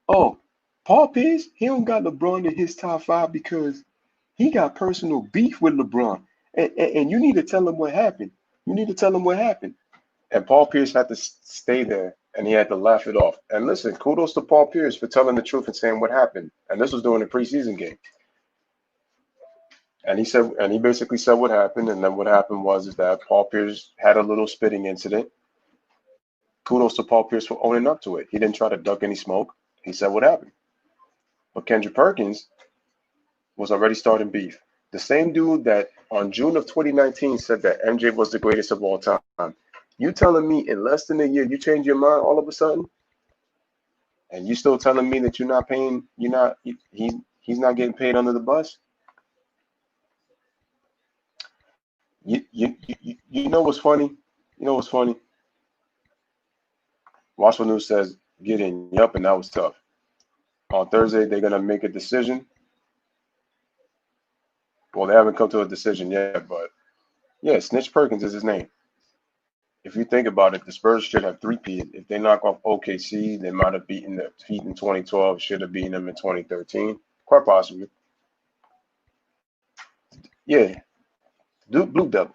Oh, Paul Pierce, he don't got LeBron in his top 5 because he got personal beef with LeBron. And you need to tell him what happened. You need to tell him what happened. And Paul Pierce had to stay there and he had to laugh it off. And listen, kudos to Paul Pierce for telling the truth and saying what happened. And this was during the preseason game. And he basically said what happened. And then what happened was is that Paul Pierce had a little spitting incident. Kudos to Paul Pierce for owning up to it. He didn't try to duck any smoke. He said what happened. But Kendrick Perkins was already starting beef. The same dude that on June of 2019 said that MJ was the greatest of all time. You telling me in less than a year you change your mind all of a sudden? And you still telling me that he's not getting paid under the bus? You know what's funny? You know what's funny? Washington News says, get in. Yup, and that was tough. On Thursday, they're going to make a decision. Well, they haven't come to a decision yet, but yeah, Snitch Perkins is his name. If you think about it, the Spurs should have 3-peated. If they knock off OKC, they might have beaten the Heat in 2012, should have beaten them in 2013. Quite possibly. Yeah, Duke Blue Devil.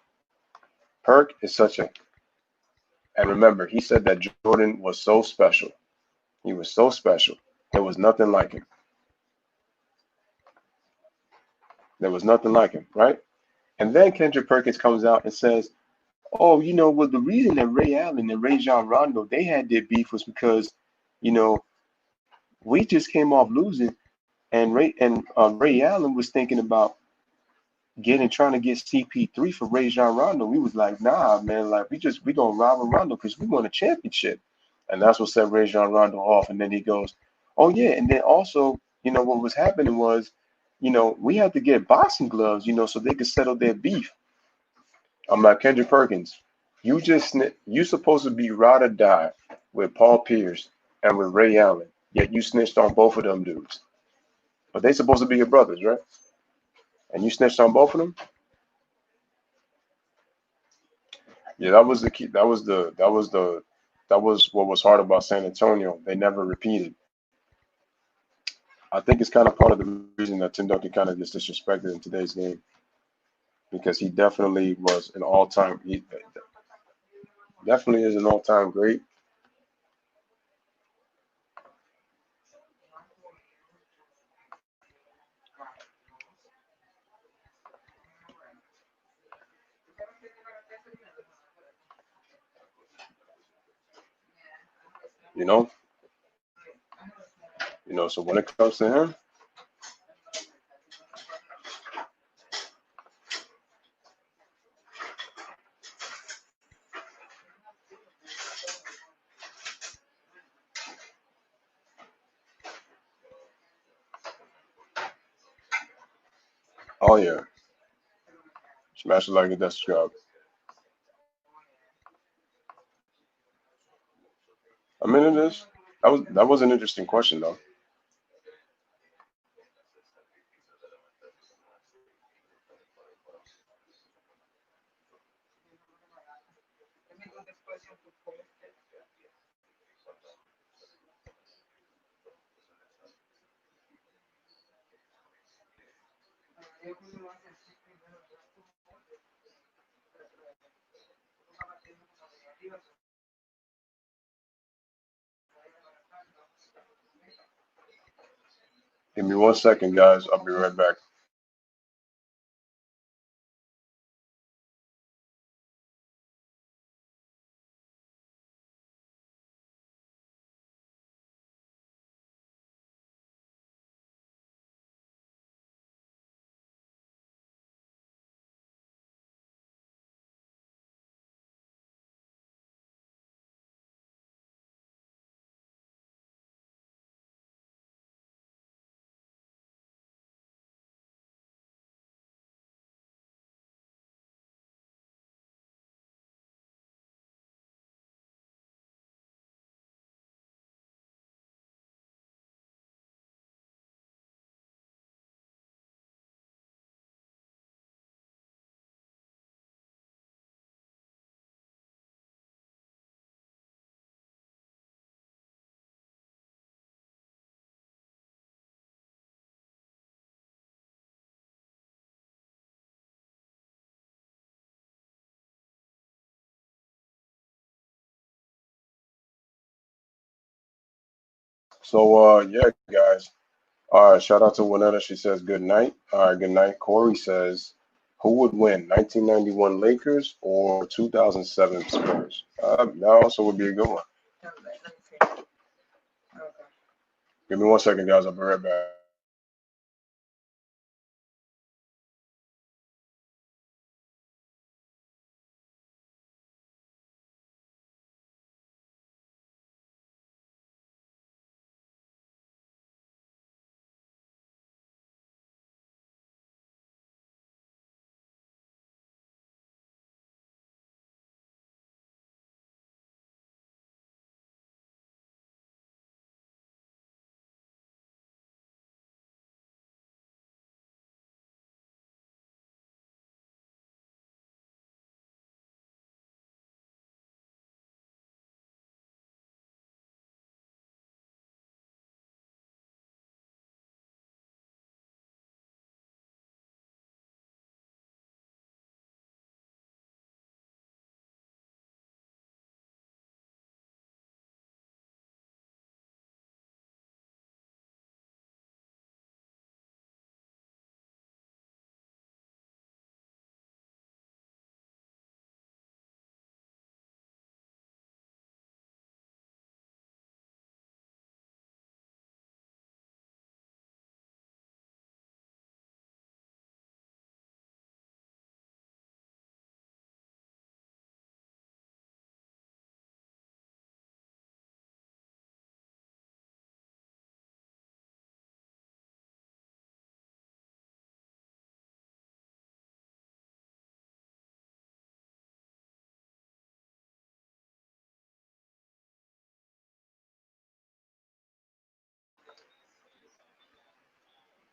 Perk is such a. And remember, he said that Jordan was so special. He was so special. There was nothing like him. There was nothing like him, right? And then Kendrick Perkins comes out and says, "Oh, well, the reason that Ray Allen and Rajon Rondo they had their beef was because, you know, we just came off losing, and Ray Allen was thinking about trying to get CP3 for Rajon Rondo. We was like, nah, man, like we gonna rob Rondo because we won a championship, and that's what set Rajon Rondo off. And then he goes, oh yeah, and then also, what was happening was, we had to get boxing gloves, so they could settle their beef. I'm like Kendrick Perkins. You supposed to be ride or die with Paul Pierce and with Ray Allen, yet you snitched on both of them dudes. But they supposed to be your brothers, right? And you snitched on both of them. Yeah, that was the key. That was what was hard about San Antonio. They never repeated. I think it's kind of part of the reason that Tim Duncan kind of gets disrespected in today's game because he definitely was an all-time. He definitely is an all-time great. You know, So when it comes to him, oh yeah, smash it like a desk job. I mean, it is. That was an interesting question though. Give me 1 second, guys. I'll be right back. So yeah, guys. All right, shout out to Winetta. She says good night. All right, good night. Corey says, who would win, 1991 Lakers or 2007 Spurs? That also would be a good one. Give me 1 second, guys. I'll be right back.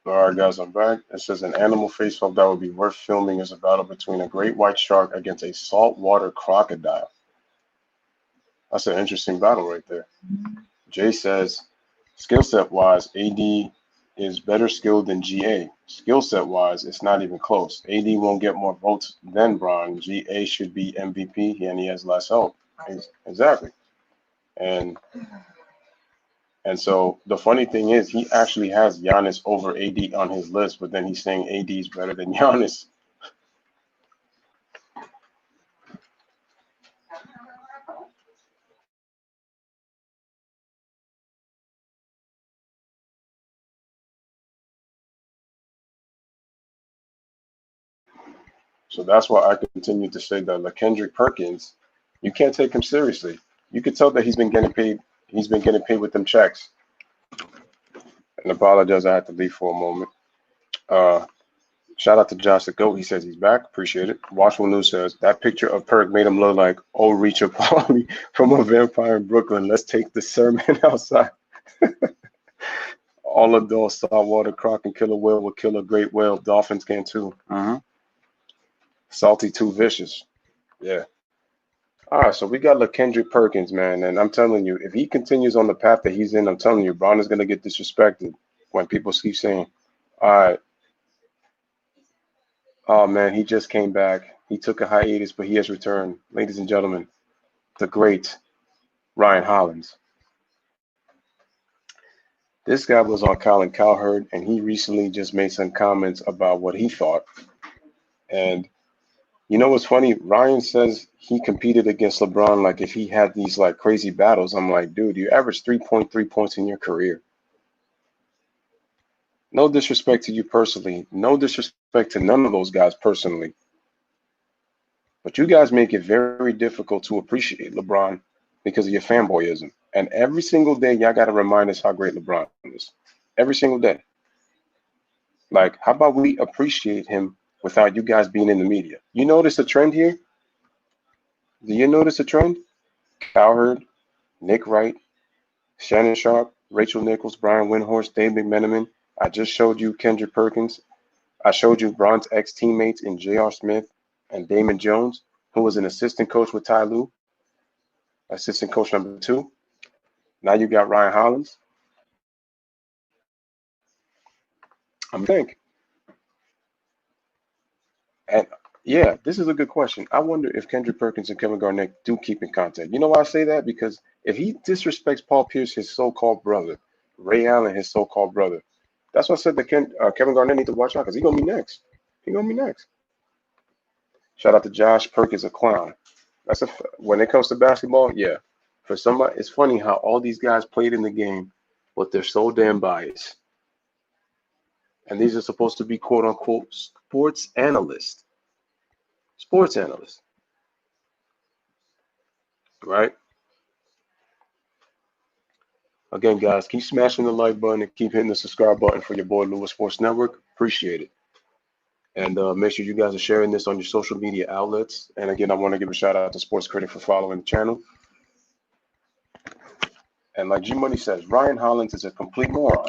All right, guys, I'm back. It says an animal face-off that would be worth filming is a battle between a great white shark against a saltwater crocodile. That's an interesting battle right there. Jay says, skill set wise, AD is better skilled than GA. Skill set wise, it's not even close. AD won't get more votes than Bron. GA should be MVP and he has less help. Exactly. And so the funny thing is, he actually has Giannis over AD on his list, but then he's saying AD is better than Giannis. So that's why I continue to say that LaKendrick Perkins, you can't take him seriously. You could tell that he's been getting paid. He's been getting paid with them checks. And apologize, I had to leave for a moment. Shout out to Josh the Goat. He says he's back. Appreciate it. Watchful News says that picture of Perk made him look like old Reacher Pauly from A Vampire in Brooklyn. Let's take the sermon outside. All adults, saltwater croc and killer whale will kill a great whale. Dolphins can too. Salty too vicious. Yeah. All right, so we got LaKendrick Perkins, man, and I'm telling you, if he continues on the path that he's in, I'm telling you, Brown is going to get disrespected when people keep saying, all right, oh, man, he just came back. He took a hiatus, but he has returned. Ladies and gentlemen, the great Ryan Hollins. This guy was on Colin Cowherd, and he recently just made some comments about what he thought. And you know what's funny? Ryan says he competed against LeBron like if he had these like crazy battles. I'm like, dude, you averaged 3.3 points in your career. No disrespect to you personally. No disrespect to none of those guys personally. But you guys make it very difficult to appreciate LeBron because of your fanboyism. And every single day, y'all got to remind us how great LeBron is. Every single day. Like, how about we appreciate him without you guys being in the media? You notice a trend here? Do you notice a trend? Cowherd, Nick Wright, Shannon Sharp, Rachel Nichols, Brian Windhorst, Dave McMenamin. I just showed you Kendrick Perkins. I showed you Bron's ex-teammates in J.R. Smith and Damon Jones, who was an assistant coach with Ty Lue, assistant coach number 2. Now you got Ryan Hollins. I'm think. And yeah, this is a good question. I wonder if Kendrick Perkins and Kevin Garnett do keep in contact. You know why I say that? Because if he disrespects Paul Pierce, his so-called brother, Ray Allen, his so-called brother, that's why I said that Kevin Garnett need to watch out because he's gonna be next. He's gonna be next. Shout out to Josh. Perkins a clown. That's when it comes to basketball, yeah. For somebody, it's funny how all these guys played in the game, but they're so damn biased. And these are supposed to be quote unquote sports analysts. Sports analysts. Right? Again, guys, keep smashing the like button and keep hitting the subscribe button for your boy Louis Sports Network. Appreciate it. And make sure you guys are sharing this on your social media outlets. And again, I want to give a shout out to Sports Critic for following the channel. And like G Money says, Ryan Hollins is a complete moron.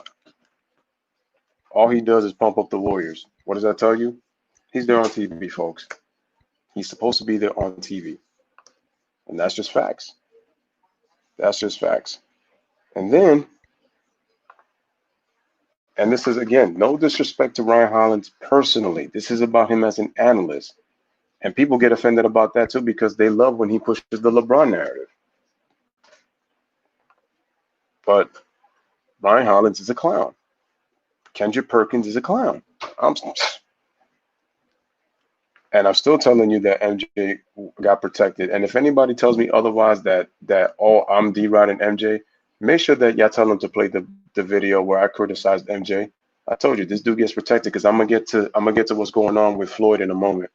All he does is pump up the Warriors. What does that tell you? He's there on TV, folks. He's supposed to be there on TV. And that's just facts. That's just facts. And then, and this is, again, no disrespect to Ryan Hollins personally. This is about him as an analyst. And people get offended about that, too, because they love when he pushes the LeBron narrative. But Ryan Hollins is a clown. Kendrick Perkins is a clown. And I'm still telling you that MJ got protected. And if anybody tells me otherwise that oh, I'm D-Rod and MJ, make sure that y'all tell them to play the video where I criticized MJ. I told you this dude gets protected because I'm gonna get to what's going on with Floyd in a moment.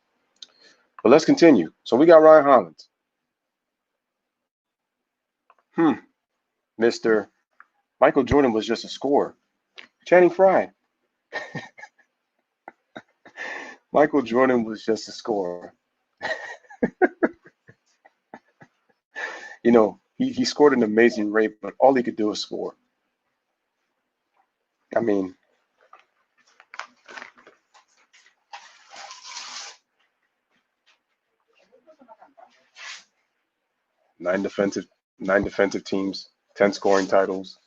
But let's continue. So we got Ryan Hollins. Mr. Michael Jordan was just a scorer. Channing Frye. Michael Jordan was just a scorer. You know, he scored an amazing rate, but all he could do is score. I mean, Nine defensive, nine defensive teams, 10 scoring titles.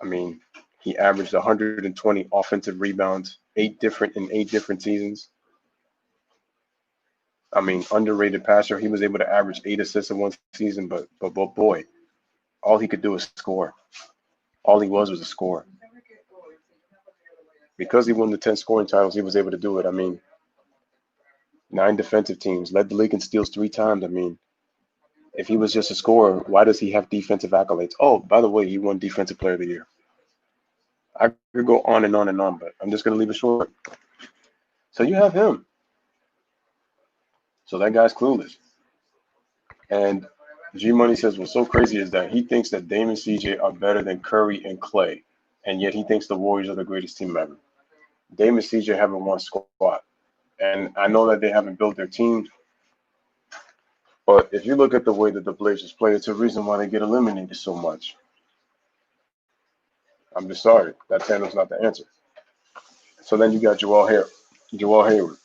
I mean, he averaged 120 offensive rebounds, eight different seasons. I mean, underrated passer. He was able to average 8 assists in one season, but boy, all he could do is score. All he was a scorer. Because he won the 10 scoring titles, he was able to do it. I mean, nine defensive teams, led the league in steals 3 times. I mean, if he was just a scorer, why does he have defensive accolades? Oh, by the way, he won Defensive Player of the Year. I could go on and on and on, but I'm just going to leave it short. So you have him. So that guy's clueless. And G Money says what's so crazy is that he thinks that Dame and CJ are better than Curry and Clay, and yet he thinks the Warriors are the greatest team ever. Dame and CJ haven't won squat, and I know that they haven't built their team, but if you look at the way that the Blazers play, it's a reason why they get eliminated so much. I'm just sorry. That Thanos not the answer. So then you got Joel Hayward,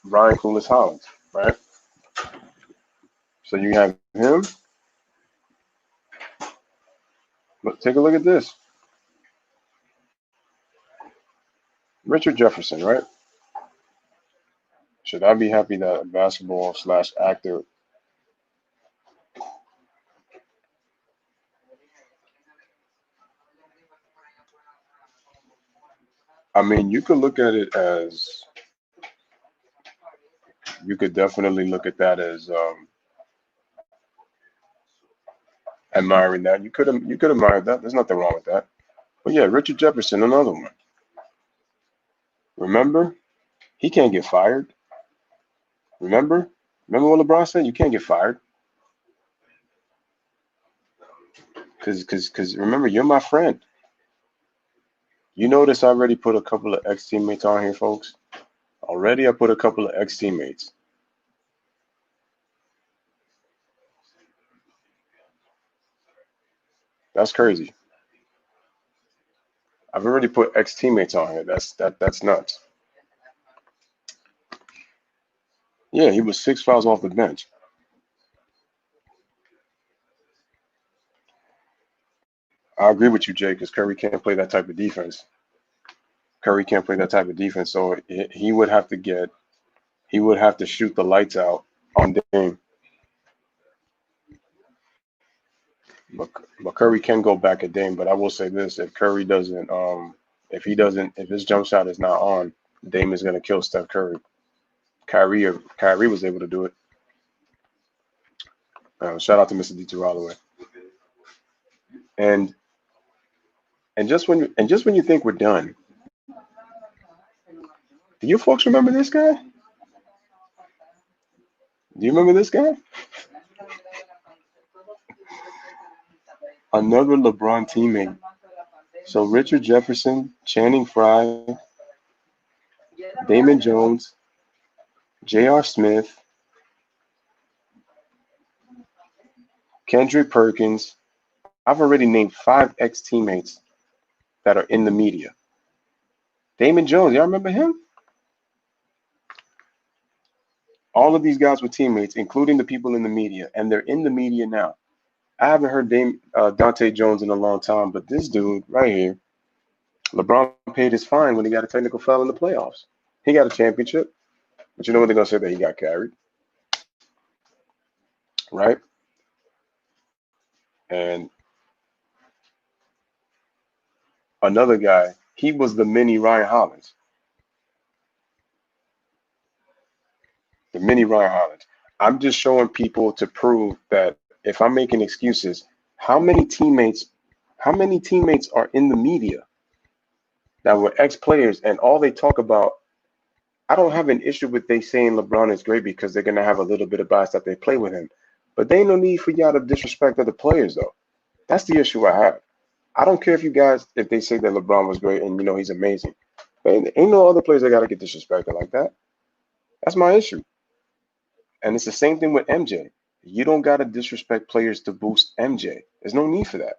Ryan Coolest Hollins, right? So you have him. But take a look at this. Richard Jefferson, right? Should I be happy that a basketball / actor? I mean, you could look at it as, you could definitely look at that as admiring that. You could admire that. There's nothing wrong with that. But yeah, Richard Jefferson, another one. Remember, he can't get fired. Remember what LeBron said? You can't get fired. Cause remember, you're my friend. You notice I already put a couple of ex-teammates on here, folks. Already I put a couple of ex-teammates. That's crazy. I've already put ex-teammates on here. That's nuts. Yeah, he was 6 fouls off the bench. I agree with you, Jay, because Curry can't play that type of defense. Curry can't play that type of defense, so he would have to shoot the lights out on Dame. But Curry can go back at Dame. But I will say this: if Curry doesn't, if his jump shot is not on, Dame is gonna kill Steph Curry. Kyrie was able to do it. Shout out to Mr. D2 Holloway. And just when you think we're done, do you folks remember this guy? Do you remember this guy? Another LeBron teammate. So Richard Jefferson, Channing Frye, Damon Jones, J.R. Smith, Kendrick Perkins. I've already named 5 ex-teammates that are in the media. Damon Jones, y'all remember him? All of these guys were teammates, including the people in the media, and they're in the media now. I haven't heard Dante Jones in a long time, but this dude right here, LeBron paid his fine when he got a technical foul in the playoffs. He got a championship, but you know what they're gonna say, that he got carried, right? And another guy, he was the mini Ryan Hollins. The mini Ryan Hollins. I'm just showing people to prove that if I'm making excuses, how many teammates are in the media that were ex-players and all they talk about? I don't have an issue with they saying LeBron is great because they're gonna have a little bit of bias that they play with him. But there ain't no need for y'all to disrespect other players though. That's the issue I have. I don't care if they say that LeBron was great and he's amazing. But ain't no other players that gotta get disrespected like that. That's my issue. And it's the same thing with MJ. You don't gotta disrespect players to boost MJ. There's no need for that.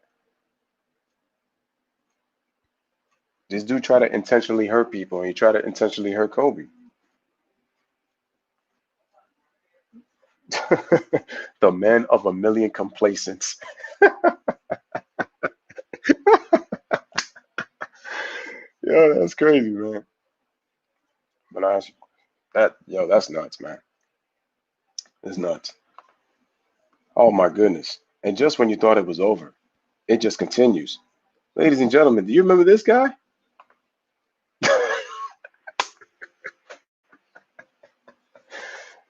This dude try to intentionally hurt people, and he try to intentionally hurt Kobe. The man of a million complacents. Yeah, that's crazy, man. But that's nuts, man. It's nuts. Oh my goodness. And just when you thought it was over, it just continues. Ladies and gentlemen, do you remember this guy?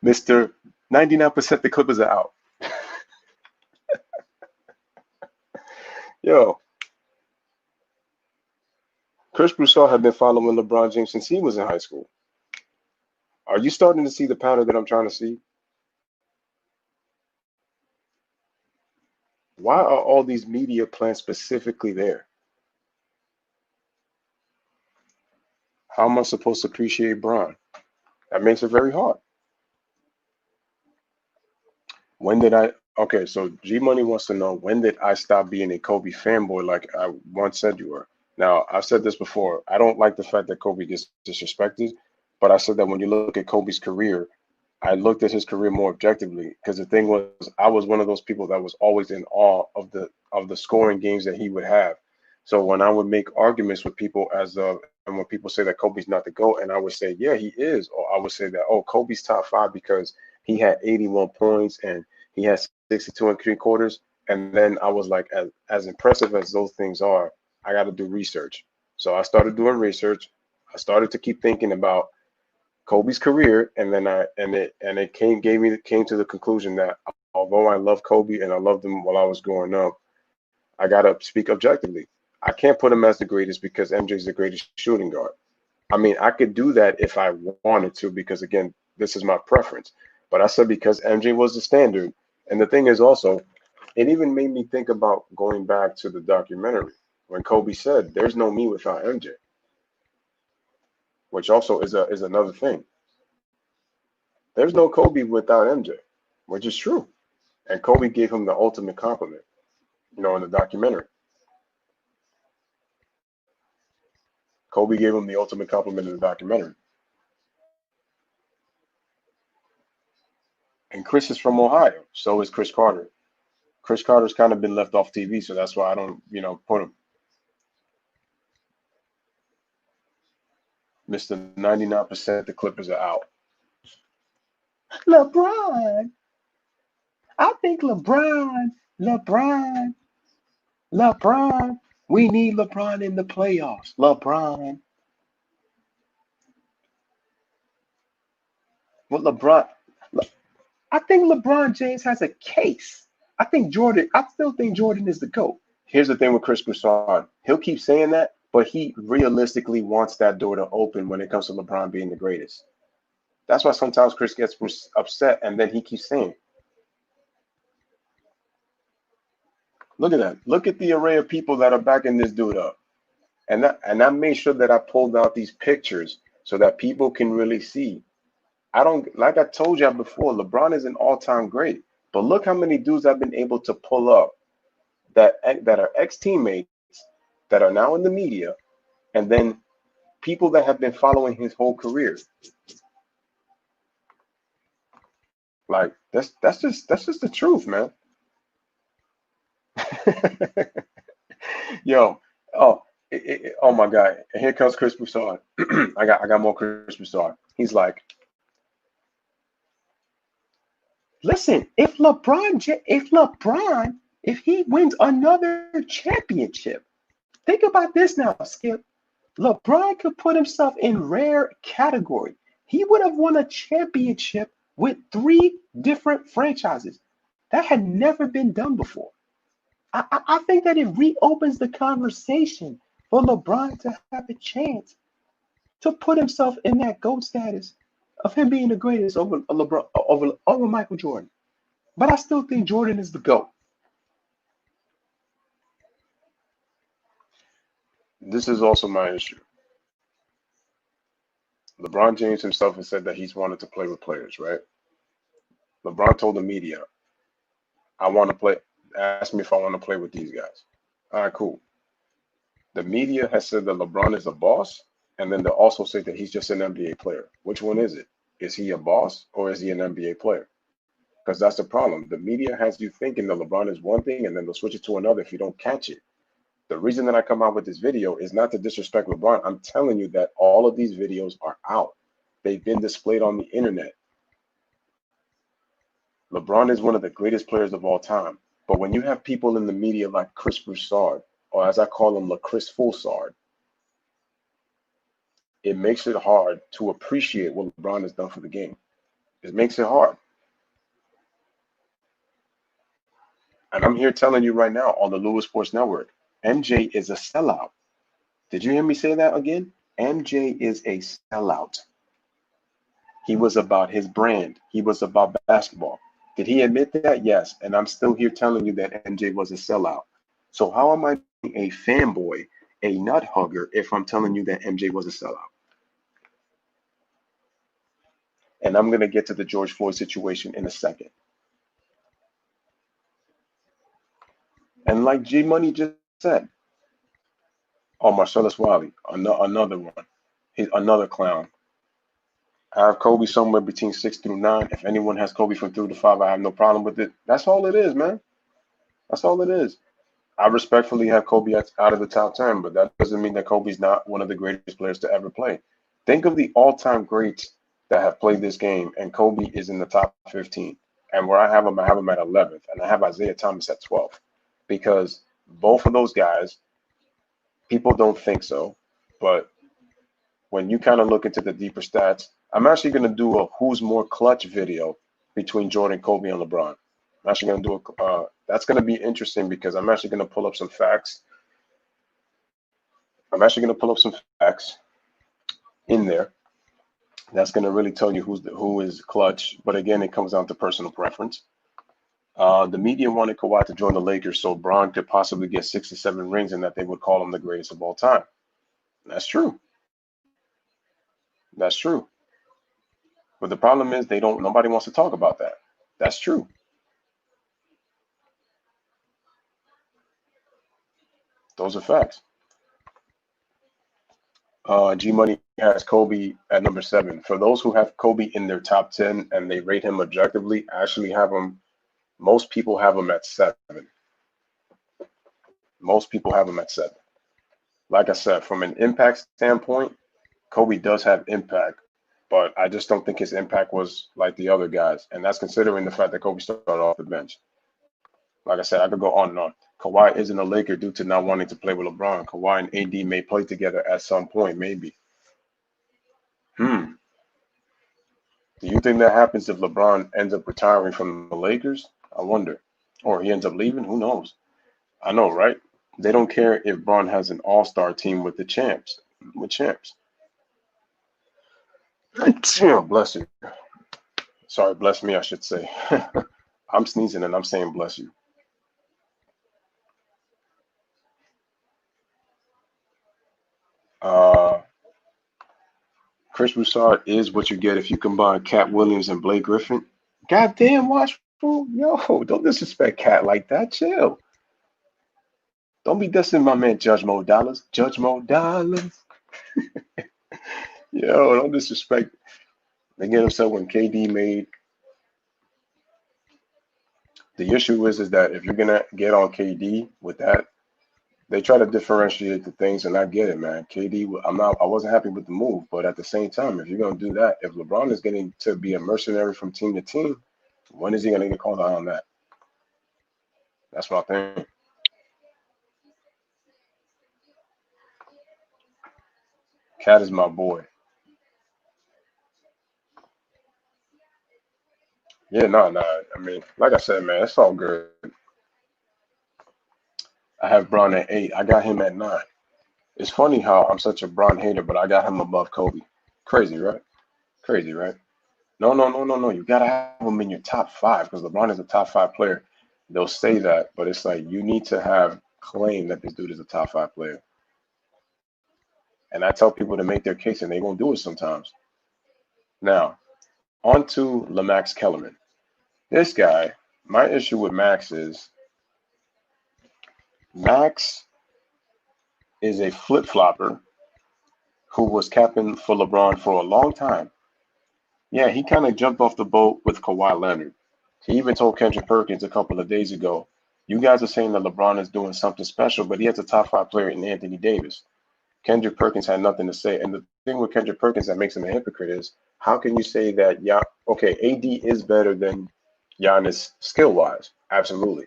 Mr. 99% the Clippers are out. Yo, Chris Broussard had been following LeBron James since he was in high school. Are you starting to see the pattern that I'm trying to see? Why are all these media plans specifically there? How am I supposed to appreciate Bron? That makes it very hard. When did I? Okay, so G Money wants to know, when did I stop being a Kobe fanboy like I once said you were? Now, I've said this before. I don't like the fact that Kobe gets disrespected, but I said that when you look at Kobe's career, I looked at his career more objectively, because the thing was, I was one of those people that was always in awe of the scoring games that he would have. So when I would make arguments with people and when people say that Kobe's not the GOAT, and I would say, yeah, he is, or I would say that, oh, Kobe's top five because he had 81 points and he had 62 and three quarters. And then I was like, as impressive as those things are, I got to do research. So I started doing research. I started to keep thinking about Kobe's career, and then it came to the conclusion that although I love Kobe and I loved him while I was growing up, I gotta speak objectively. I can't put him as the greatest because MJ's the greatest shooting guard. I mean, I could do that if I wanted to, because again, this is my preference. But I said because MJ was the standard, and the thing is also, it even made me think about going back to the documentary when Kobe said, "There's no me without MJ," which also is another thing. There's no Kobe without MJ, which is true. And Kobe gave him the ultimate compliment, in the documentary. Kobe gave him the ultimate compliment in the documentary. And Chris is from Ohio. So is Chris Carter. Chris Carter's kind of been left off TV, so that's why I don't, put him. Mr. 99% the Clippers are out. LeBron. I think LeBron. We need LeBron in the playoffs. LeBron. What LeBron? I think LeBron James has a case. I still think Jordan is the GOAT. Here's the thing with Chris Broussard. He'll keep saying that, but he realistically wants that door to open when it comes to LeBron being the greatest. That's why sometimes Chris gets upset, and then he keeps saying, look at that. Look at the array of people that are backing this dude up. And I made sure that I pulled out these pictures so that people can really see. I don't, like I told you before, LeBron is an all-time great. But look how many dudes I've been able to pull up that are ex-teammates that are now in the media, and then people that have been following his whole career. Like that's just the truth, man. Yo, oh my God! And here comes Chris Broussard. I got more Chris Broussard. He's like, listen, if he wins another championship, think about this now, Skip. LeBron could put himself in rare category. He would have won a championship with three different franchises. That had never been done before. I think that it reopens the conversation for LeBron to have a chance to put himself in that GOAT status of him being the greatest over LeBron, over Michael Jordan. But I still think Jordan is the GOAT. This is also my issue. LeBron James himself has said that he's wanted to play with players, right? LeBron told the media, I want to play, ask me if I want to play with these guys. All right, cool. The media has said that LeBron is a boss, and then they also say that he's just an NBA player. Which one is it? Is he a boss or is he an NBA player? because that's the problem. The media has you thinking that LeBron is one thing and then they'll switch it to another if you don't catch it. The reason that I come out with this video is not to disrespect LeBron. I'm telling you that all of these videos are out. They've been displayed on the internet. LeBron is one of the greatest players of all time. But when you have people in the media like Chris Broussard, or as I call him, LaChris Fulsard, it makes it hard to appreciate what LeBron has done for the game. It makes it hard. And I'm here telling you right now on the Louis Sports Network, MJ is a sellout. Did you hear me say that again? MJ is a sellout. He was about his brand. He was about basketball. Did he admit that? Yes. And I'm still here telling you that MJ was a sellout. So how am I a fanboy, a nut hugger, if I'm telling you that MJ was a sellout? And I'm going to get to the George Floyd situation in a second. And like G Money just said, oh, Marcellus Wiley, another one. He's another clown. I have Kobe somewhere between 6 through 9. If anyone has Kobe from 3 to 5, I have no problem with it. That's all it is, man. That's all it is. I respectfully have Kobe out of the top 10, but that doesn't mean that Kobe's not one of the greatest players to ever play. Think of the all-time greats that have played this game, and Kobe is in the top 15. And where I have him at 11th, and I have Isaiah Thomas at 12th. Because both of those guys, people don't think so, but when you kind of look into the deeper stats, I'm actually going to do a who's more clutch video between Jordan, Kobe, and LeBron. I'm actually going to do that's going to be interesting because I'm actually going to pull up some facts. I'm actually going to pull up some facts in there. That's going to really tell you who is clutch. But again, it comes down to personal preference. The media wanted Kawhi to join the Lakers so Bron could possibly get 6 or 7 rings and that they would call him the greatest of all time. That's true. That's true. But the problem is nobody wants to talk about that. That's true. Those are facts. G Money has Kobe at number 7. For those who have Kobe in their top 10 and they rate him objectively, I actually have him. Most people have him at 7. Most people have him at 7. Like I said, from an impact standpoint, Kobe does have impact, but I just don't think his impact was like the other guys. And that's considering the fact that Kobe started off the bench. Like I said, I could go on and on. Kawhi isn't a Laker due to not wanting to play with LeBron. Kawhi and AD may play together at some point, maybe. Do you think that happens if LeBron ends up retiring from the Lakers? I wonder. Or he ends up leaving? Who knows? I know, right? They don't care if Bron has an all-star team with the champs. With champs. Bless you. Sorry, bless me, I should say. I'm sneezing and I'm saying bless you. Chris Broussard is what you get if you combine Cat Williams and Blake Griffin. Goddamn, Watchful. Yo, don't disrespect Cat like that. Chill. Don't be dissing my man Judge Mo Dollars. Judge Mo Dollars. Yo, don't disrespect. They get upset when KD made. The issue is that if you're gonna get on KD with that, they try to differentiate the things, and I get it, man. KD, I wasn't happy with the move, but at the same time, if you're gonna do that, if LeBron is getting to be a mercenary from team to team, when is he gonna get called out on that? That's what I think. Cat is my boy. Yeah, no. I mean, like I said, man, it's all good. I have Bron at 8. I got him at 9. It's funny how I'm such a Bron hater, but I got him above Kobe. Crazy, right? Crazy, right? No. You gotta have him in your top 5 because LeBron is a top 5 player. They'll say that, but it's like you need to have claim that this dude is a top 5 player. And I tell people to make their case, and they won't do it sometimes. Now, on to LaMax Kellerman. This guy, my issue with Max is a flip-flopper who was capping for LeBron for a long time. Yeah, he kind of jumped off the boat with Kawhi Leonard. He even told Kendrick Perkins a couple of days ago, you guys are saying that LeBron is doing something special, but he has a top five player in Anthony Davis. Kendrick Perkins had nothing to say. And the thing with Kendrick Perkins that makes him a hypocrite is, how can you say that, yeah, okay, AD is better than Giannis skill-wise? Absolutely.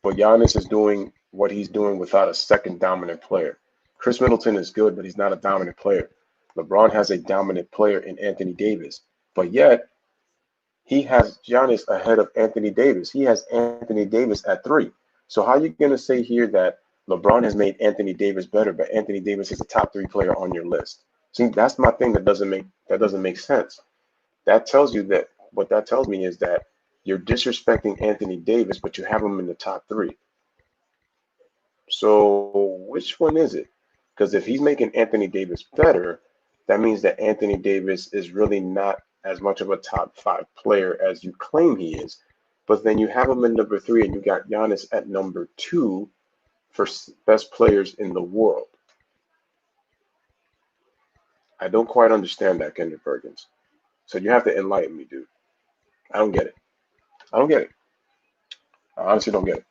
But Giannis is doing what he's doing without a second dominant player. Chris Middleton is good, but he's not a dominant player. LeBron has a dominant player in Anthony Davis. But yet, he has Giannis ahead of Anthony Davis. He has Anthony Davis at 3. So how are you going to say here that LeBron has made Anthony Davis better, but Anthony Davis is a top 3 player on your list? See, that's my thing that doesn't make sense. That tells you that what that tells me is that you're disrespecting Anthony Davis, but you have him in the top 3. So which one is it? Because if he's making Anthony Davis better, that means that Anthony Davis is really not as much of a top 5 player as you claim he is. But then you have him in number 3 and you got Giannis at number 2 for best players in the world. I don't quite understand that, Kendrick Perkins. So you have to enlighten me, dude. I don't get it. I don't get it. I honestly don't get it.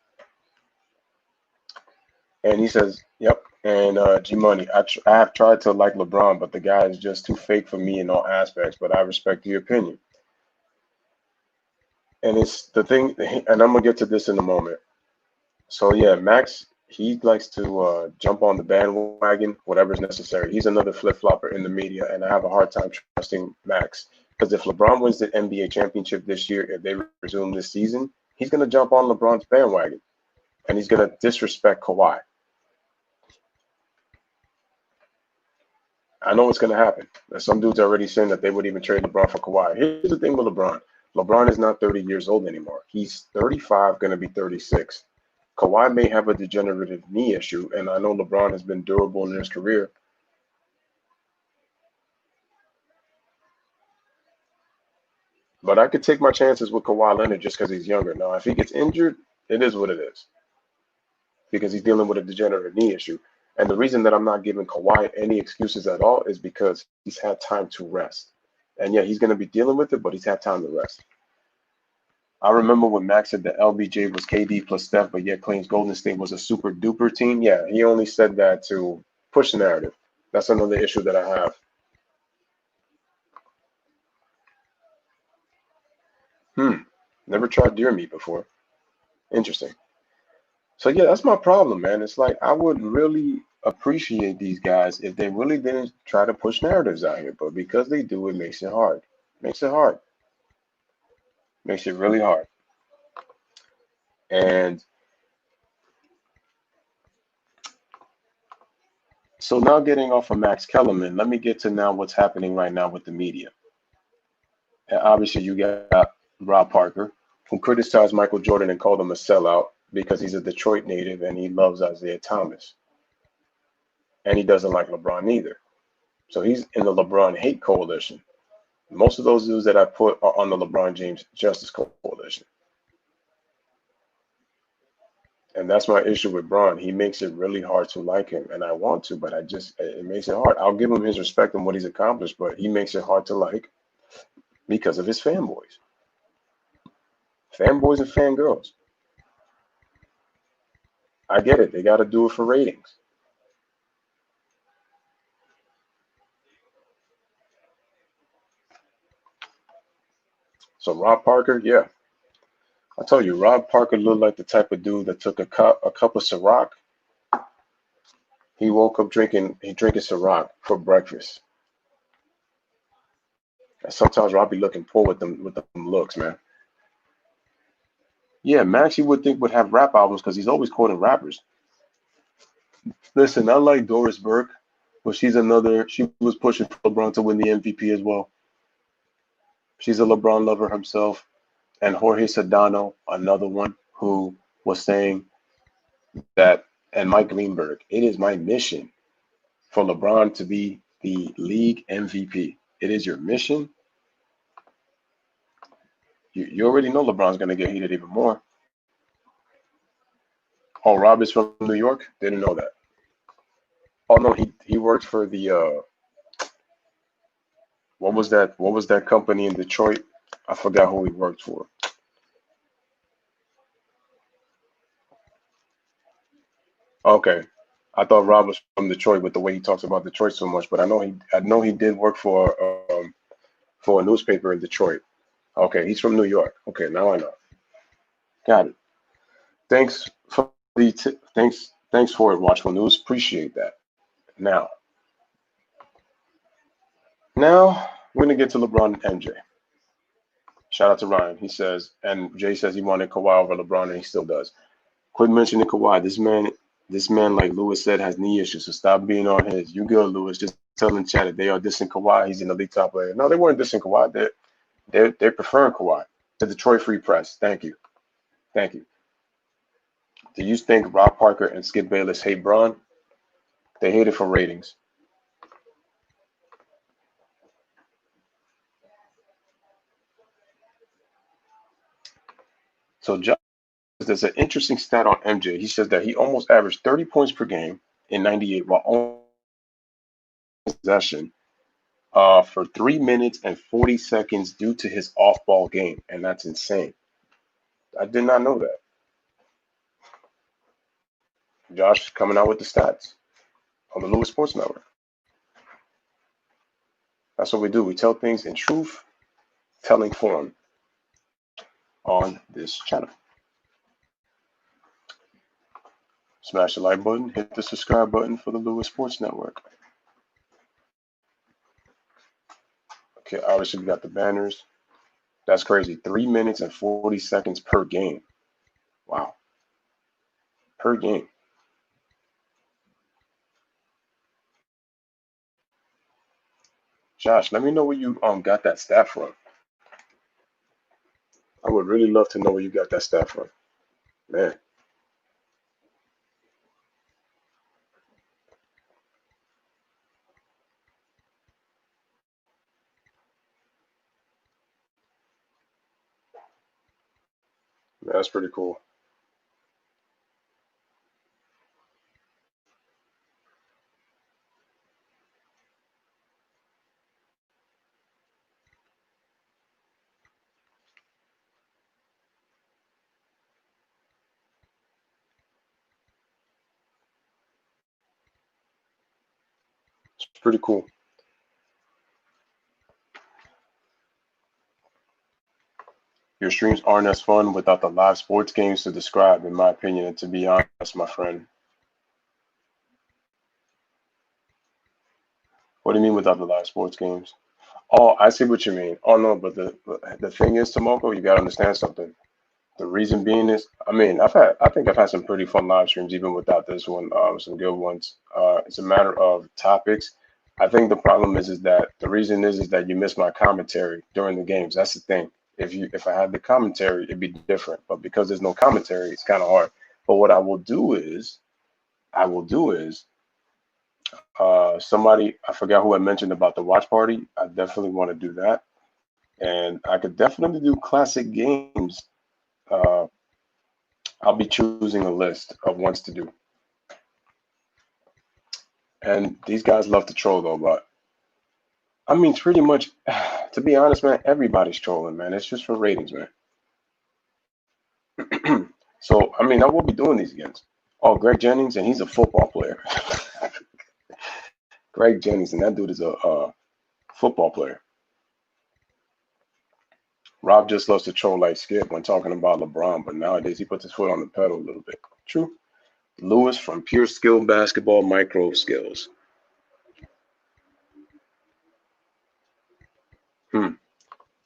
And he says, yep. And G Money, I have tried to like LeBron, but the guy is just too fake for me in all aspects. But I respect your opinion. And it's the thing, and I'm gonna get to this in a moment. So yeah, Max, he likes to jump on the bandwagon, whatever's necessary. He's another flip flopper in the media, and I have a hard time trusting Max because if LeBron wins the NBA championship this year, if they resume this season, he's gonna jump on LeBron's bandwagon, and he's gonna disrespect Kawhi. I know what's going to happen. Some dudes are already saying that they would even trade LeBron for Kawhi. Here's the thing with LeBron. LeBron is not 30 years old anymore. He's 35, going to be 36. Kawhi may have a degenerative knee issue, and I know LeBron has been durable in his career. But I could take my chances with Kawhi Leonard just because he's younger. Now, if he gets injured, it is what it is because he's dealing with a degenerative knee issue. And the reason that I'm not giving Kawhi any excuses at all is because he's had time to rest. And yeah, he's going to be dealing with it, but he's had time to rest. I remember when Max said that LBJ was KD plus Steph, but yet claims Golden State was a super duper team. Yeah, he only said that to push the narrative. That's another issue that I have. Never tried deer meat before. Interesting. So yeah, that's my problem, man. It's like I would really appreciate these guys if they really didn't try to push narratives out here, but because they do, it makes it hard. Makes it hard. Makes it really hard. And so now getting off of Max Kellerman, let me get to now what's happening right now with the media. And obviously you got Rob Parker, who criticized Michael Jordan and called him a sellout because he's a Detroit native and he loves Isaiah Thomas. And he doesn't like LeBron either. So he's in the LeBron hate coalition. Most of those dudes that I put are on the LeBron James Justice Coalition. And that's my issue with Braun. He makes it really hard to like him. And I want to, but it makes it hard. I'll give him his respect and what he's accomplished, but he makes it hard to like because of his fanboys. Fanboys and fangirls. I get it. They got to do it for ratings. So Rob Parker, yeah. I tell you, Rob Parker looked like the type of dude that took a cup of Ciroc. He woke up drinking Ciroc for breakfast. And sometimes Rob be looking poor with them looks, man. Yeah, Max you would think would have rap albums because he's always quoting rappers. Listen, I like Doris Burke, but she was pushing for LeBron to win the MVP as well. She's a LeBron lover herself. And Jorge Sedano, another one who was saying that, and Mike Greenberg, it is my mission for LeBron to be the league MVP. It is your mission. You already know LeBron's going to get heated even more. Oh, Rob is from New York? Didn't know that. Oh no, he worked for the what was that company in Detroit? I forgot who he worked for. Okay. I thought Rob was from Detroit with the way he talks about Detroit so much, but I know he did work for a newspaper in Detroit. Okay, he's from New York. Okay, now I know. Got it. Thanks for it, Watchful News. Appreciate that. Now, now we're gonna get to LeBron and MJ. Shout out to Ryan. He says, and Jay says he wanted Kawhi over LeBron, and he still does. Quit mentioning Kawhi. This man, like Lewis said, has knee issues. So stop being on his. You good, Lewis? Just tell them chat it. They are dissing Kawhi. He's an elite top player. No, they weren't dissing Kawhi. They're preferring Kawhi. The Detroit Free Press. Thank you, thank you. Do you think Rob Parker and Skip Bayless hate Braun? They hate it for ratings. So Josh, there's an interesting stat on MJ. He says that he almost averaged 30 points per game in '98 while owning possession for 3 minutes and 40 seconds due to his off-ball game, and that's insane. I did not know that. Josh coming out with the stats on the Louis Sports Network. That's what we do. We tell things in truth, telling form on this channel. Smash the like button, hit the subscribe button for the Louis Sports Network. Okay, obviously we got the banners. That's crazy. 3 minutes and 40 seconds per game. Wow. Per game. Josh, let me know where you got that stat from. I would really love to know where you got that stat from. Man, that's pretty cool. It's pretty cool. Your streams aren't as fun without the live sports games to describe, in my opinion. And to be honest, my friend, what do you mean without the live sports games? Oh, I see what you mean. Oh no, but the thing is, Tomoko, you gotta understand something. The reason being is, I think I've had some pretty fun live streams even without this one, some good ones. It's a matter of topics. I think the problem is that the reason is that you miss my commentary during the games. That's the thing. If I had the commentary, it'd be different. But because there's no commentary, it's kind of hard. But what I will do is somebody I forgot who I mentioned about the watch party. I definitely want to do that, and I could definitely do classic games. Uh, I'll be choosing a list of ones to do. And these guys love to troll though, but I mean, pretty much, to be honest, man, everybody's trolling, man. It's just for ratings, man. So, I mean, I will be doing these again. Oh, Greg Jennings, and he's a football player. Greg Jennings, and that dude is a football player. Rob just loves to troll like Skip when talking about LeBron, but nowadays he puts his foot on the pedal a little bit. True. Lewis from Pure Skill Basketball Micro Skills. Hmm.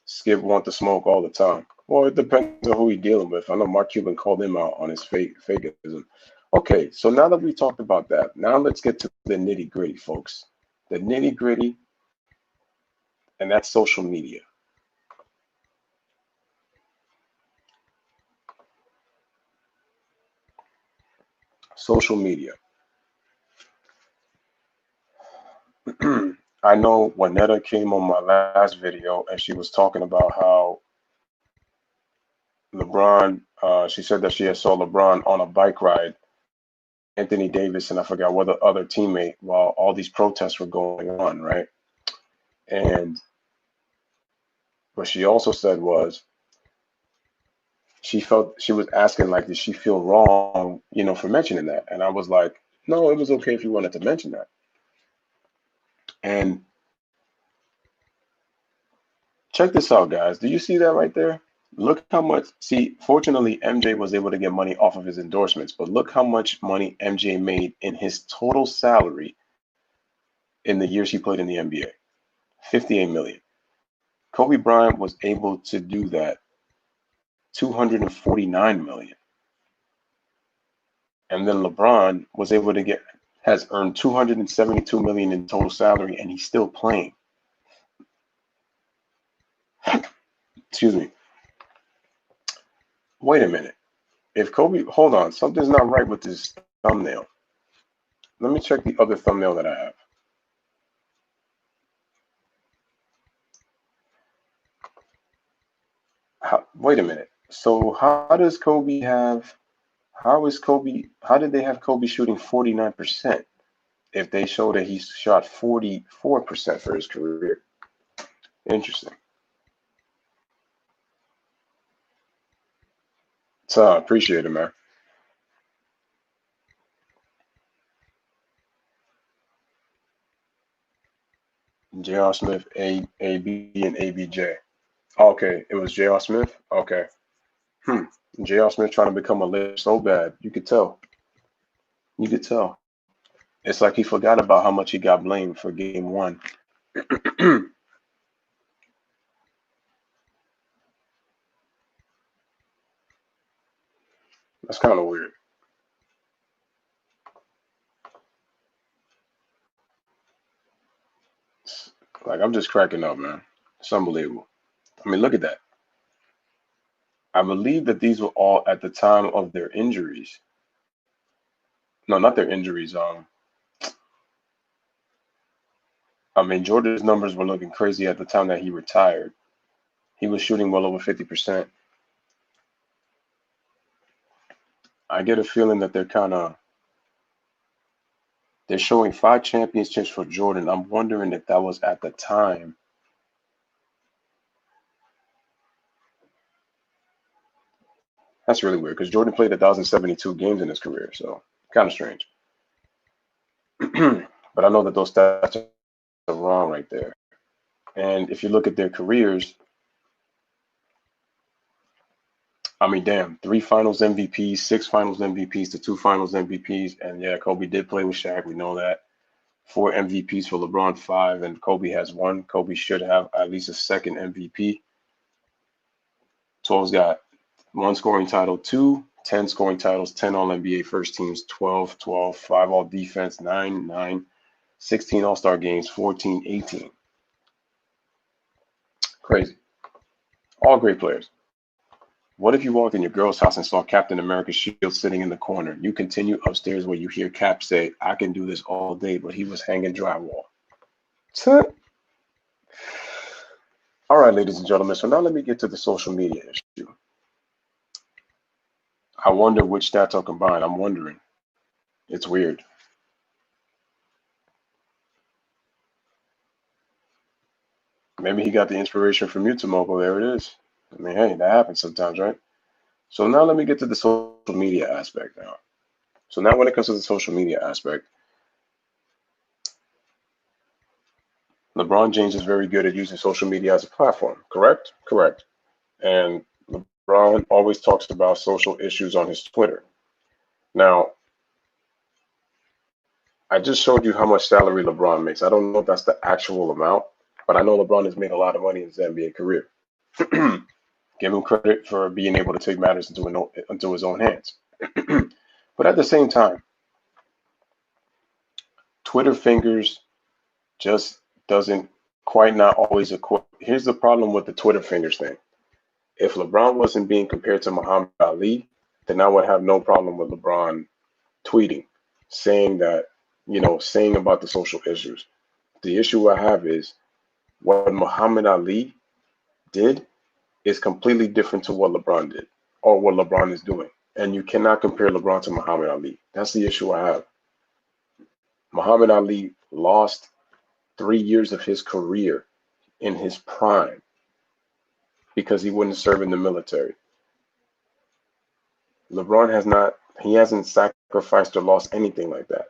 Skip want to smoke all the time. Well, it depends on who he's dealing with. I know Mark Cuban called him out on his fakeism. Okay, so now that we talked about that, now let's get to the nitty gritty, folks. The nitty gritty, and that's social media. Social media. I know Juanetta came on my last video and she was talking about how LeBron, she said that she had saw LeBron on a bike ride, Anthony Davis, and I forgot what the other teammate while all these protests were going on, right? And what she also said was she was asking like, did she feel wrong, for mentioning that? And I was like, no, it was okay if you wanted to mention that. And check this out, guys. Do you see that right there? Look how much. See, fortunately, MJ was able to get money off of his endorsements, but look how much money MJ made in his total salary in the years he played in the NBA. 58 million. Kobe Bryant was able to do that 249 million. And then LeBron was able to has earned 272 million in total salary, and he's still playing. Excuse me. Wait a minute. If Kobe, hold on, something's not right with this thumbnail. Let me check the other thumbnail that I have. Wait a minute. So how does Kobe have? How did they have Kobe shooting 49% if they show that he shot 44% for his career? Interesting. So I appreciate it, man. J.R. Smith, AB, and ABJ. Okay, it was J.R. Smith. Okay. Hmm. J.R. Smith trying to become a lip so bad. You could tell. You could tell. It's like he forgot about how much he got blamed for game one. That's kind of weird. Like, I'm just cracking up, man. It's unbelievable. I mean, look at that. I believe that these were all at the time of their injuries. No, not their injuries. I mean, Jordan's numbers were looking crazy at the time that he retired. He was shooting well over 50%. I get a feeling that they're showing 5 championships for Jordan. I'm wondering if that was at the time. That's really weird because Jordan played 1,072 games in his career, so kind of strange. But I know that those stats are wrong right there. And if you look at their careers, I mean, damn, 3 Finals MVPs, 6 Finals MVPs to 2 Finals MVPs, and yeah, Kobe did play with Shaq. We know that. 4 MVPs for LeBron, 5, and Kobe has 1. Kobe should have at least a second MVP. 12's got 1 scoring title, 2, 10 scoring titles, 10 All NBA first teams, 12, 12, 5 All Defense, 9, 9, 16 All Star games, 14, 18. Crazy. All great players. What if you walked in your girl's house and saw Captain America's shield sitting in the corner? You continue upstairs where you hear Cap say, I can do this all day, but he was hanging drywall. All right, ladies and gentlemen. So now let me get to the social media issue. I wonder which stats are combined. I'm wondering. It's weird. Maybe he got the inspiration from you, Tomoko. There it is. I mean, hey, that happens sometimes, right? So now let me get to the social media aspect now. So now when it comes to the social media aspect, LeBron James is very good at using social media as a platform, correct? Correct. And LeBron always talks about social issues on his Twitter. Now, I just showed you how much salary LeBron makes. I don't know if that's the actual amount, but I know LeBron has made a lot of money in his NBA career. Give him credit for being able to take matters into his own hands. But at the same time, Twitter fingers just doesn't quite not always equate. Here's the problem with the Twitter fingers thing. If LeBron wasn't being compared to Muhammad Ali, then I would have no problem with LeBron tweeting, saying that, saying about the social issues. The issue I have is what Muhammad Ali did is completely different to what LeBron did or what LeBron is doing. And you cannot compare LeBron to Muhammad Ali. That's the issue I have. Muhammad Ali lost 3 years of his career in his prime because he wouldn't serve in the military. LeBron has not. He hasn't sacrificed or lost anything like that.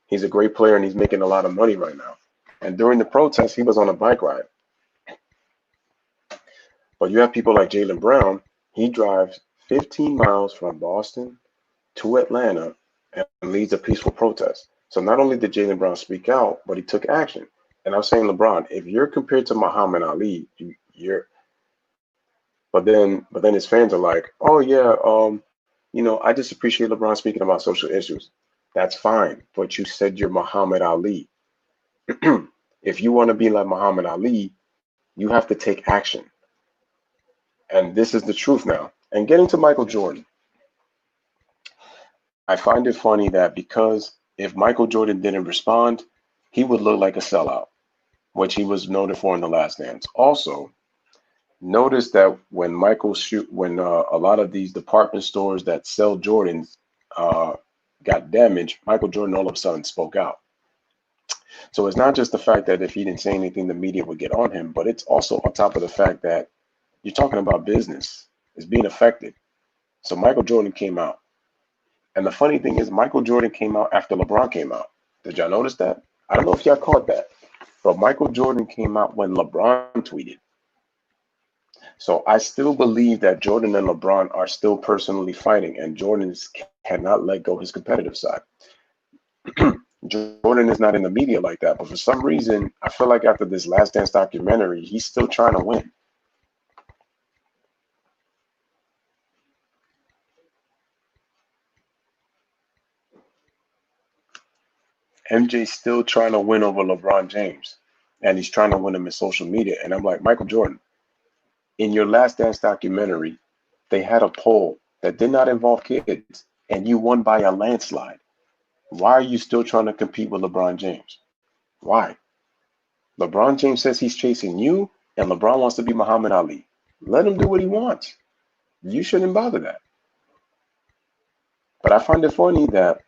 He's a great player and he's making a lot of money right now. And during the protest, he was on a bike ride. But you have people like Jaylen Brown. He drives 15 miles from Boston to Atlanta and leads a peaceful protest. So not only did Jaylen Brown speak out, but he took action. And I'm saying, LeBron, if you're compared to Muhammad Ali, you're. But then his fans are like, oh yeah, I just appreciate LeBron speaking about social issues. That's fine, but you said you're Muhammad Ali. If you want to be like Muhammad Ali, you have to take action. And this is the truth now. And getting to Michael Jordan, I find it funny that because if Michael Jordan didn't respond, he would look like a sellout, which he was noted for in The Last Dance. Also, notice that when a lot of these department stores that sell Jordans uh, got damaged, Michael Jordan all of a sudden spoke out. So it's not just the fact that if he didn't say anything, the media would get on him, but it's also on top of the fact that you're talking about business. It's being affected. So Michael Jordan came out. And the funny thing is, Michael Jordan came out after LeBron came out. Did y'all notice that? I don't know if y'all caught that, but Michael Jordan came out when LeBron tweeted. So I still believe that Jordan and LeBron are still personally fighting, and Jordan cannot let go his competitive side. Jordan is not in the media like that, but for some reason, I feel like after this Last Dance documentary, he's still trying to win. MJ's still trying to win over LeBron James, and he's trying to win him in social media. And I'm like, Michael Jordan, in your Last Dance documentary, they had a poll that did not involve kids, and you won by a landslide. Why are you still trying to compete with LeBron James? Why? LeBron James says he's chasing you, and LeBron wants to be Muhammad Ali. Let him do what he wants. You shouldn't bother that. But I find it funny that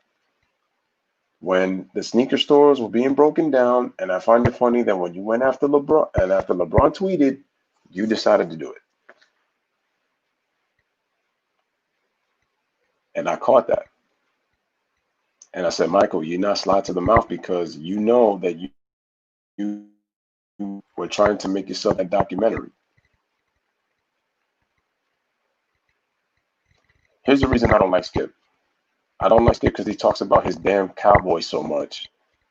when the sneaker stores were being broken down, and I find it funny that when you went after LeBron and after LeBron tweeted, you decided to do it. And I caught that. And I said, Michael, you're not slide to the mouth because you know that you were trying to make yourself a documentary. Here's the reason I don't like Skip. I don't like Skip because he talks about his damn Cowboys so much.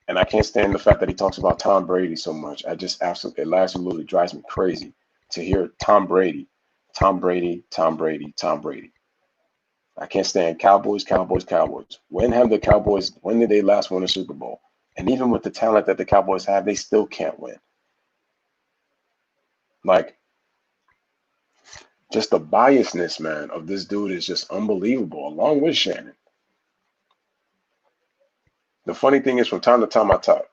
And I can't stand the fact that he talks about Tom Brady so much. It absolutely drives me crazy to hear Tom Brady, Tom Brady, Tom Brady, Tom Brady. I can't stand Cowboys, Cowboys, Cowboys. When did they last win a Super Bowl? And even with the talent that the Cowboys have, they still can't win. Like, just the biasness, man, of this dude is just unbelievable, along with Shannon. The funny thing is, from time to time, I talk.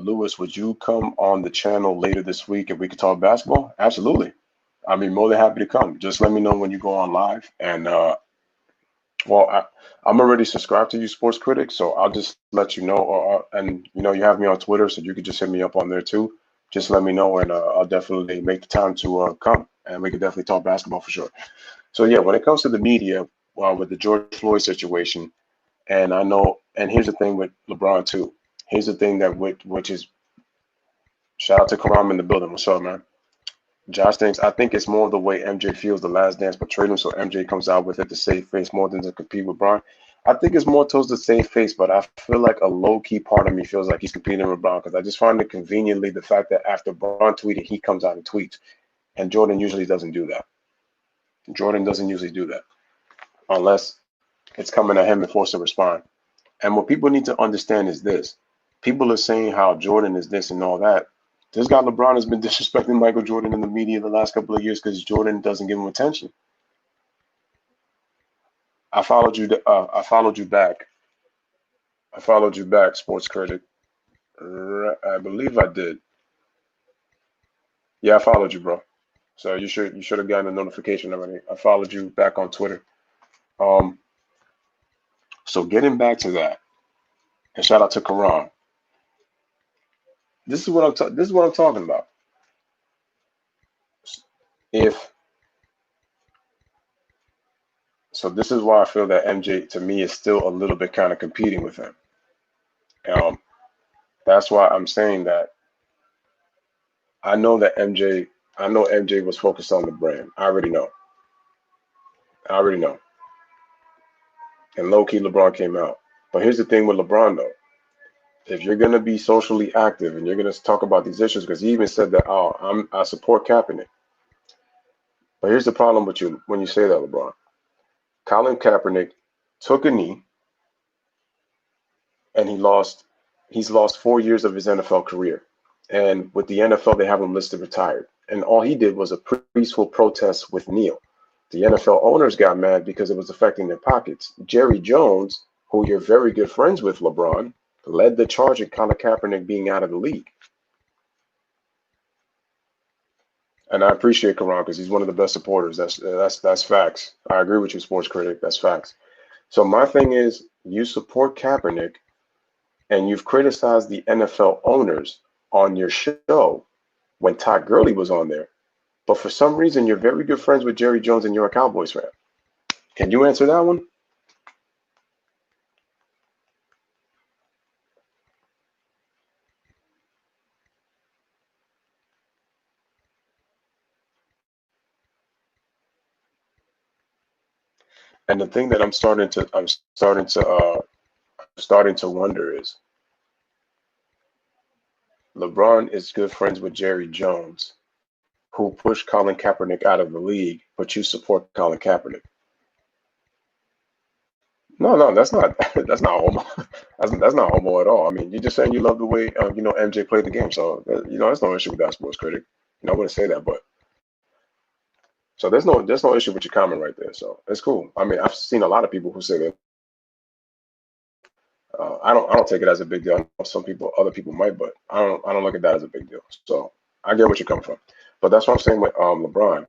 Louis, would you come on the channel later this week if we could talk basketball? Absolutely. I'd be more than happy to come. Just let me know when you go on live. And, I'm already subscribed to you, Sports Critic, so I'll just let you know. And, you have me on Twitter, so you could just hit me up on there too. Just let me know, and I'll definitely make the time to come. And we could definitely talk basketball for sure. So, yeah, when it comes to the media, with the George Floyd situation, and I know, and here's the thing with LeBron too. Here's the thing which is, shout out to Karam in the building. What's up, man? Josh thinks, I think it's more the way MJ feels the Last Dance portrayed him, so MJ comes out with it to save face more than to compete with Bron. I think it's more towards the save face, but I feel like a low key part of me feels like he's competing with Bron because I just find it conveniently the fact that after Bron tweeted, he comes out and tweets, and Jordan usually doesn't do that. Jordan doesn't usually do that unless it's coming at him and forced to respond. And what people need to understand is this: people are saying how Jordan is this and all that. This guy LeBron has been disrespecting Michael Jordan in the media the last couple of years because Jordan doesn't give him attention. I followed you. I followed you back. I followed you back, Sports Critic. I believe I did. Yeah, I followed you, bro. So you should have gotten a notification already. I followed you back on Twitter. Um, so getting back to that, and shout out to Karan. This is what I'm talking about. If So this is why I feel that MJ to me is still a little bit kind of competing with him. Um, that's why I'm saying that I know that MJ, I know MJ was focused on the brand. I already know. I already know. And low key, LeBron came out. But here's the thing with LeBron though. If you're gonna be socially active and you're gonna talk about these issues, because he even said that, oh, I support Kaepernick. But here's the problem with you when you say that, LeBron. Colin Kaepernick took a knee and he's lost 4 years of his NFL career. And with the NFL, they have him listed retired. And all he did was a peaceful protest with Neil. The NFL owners got mad because it was affecting their pockets. Jerry Jones, who you're very good friends with, LeBron, led the charge at Colin Kaepernick being out of the league. And I appreciate Karan because he's one of the best supporters. That's facts. I agree with you, sports critic. That's facts. So my thing is, you support Kaepernick, and you've criticized the NFL owners on your show when Todd Gurley was on there. But for some reason, you're very good friends with Jerry Jones and you're a Cowboys fan. Can you answer that one? And the thing that starting to wonder is LeBron is good friends with Jerry Jones, who pushed Colin Kaepernick out of the league, but you support Colin Kaepernick. No, no, that's not that's not homo. That's not homo at all. I mean, you're just saying you love the way MJ played the game, so that's no issue with that, sports critic. I wouldn't say that, but so there's no issue with your comment right there. So it's cool. I mean, I've seen a lot of people who say that. I don't take it as a big deal. I know other people might, but I don't look at that as a big deal. So I get what you're coming from, but that's what I'm saying with LeBron.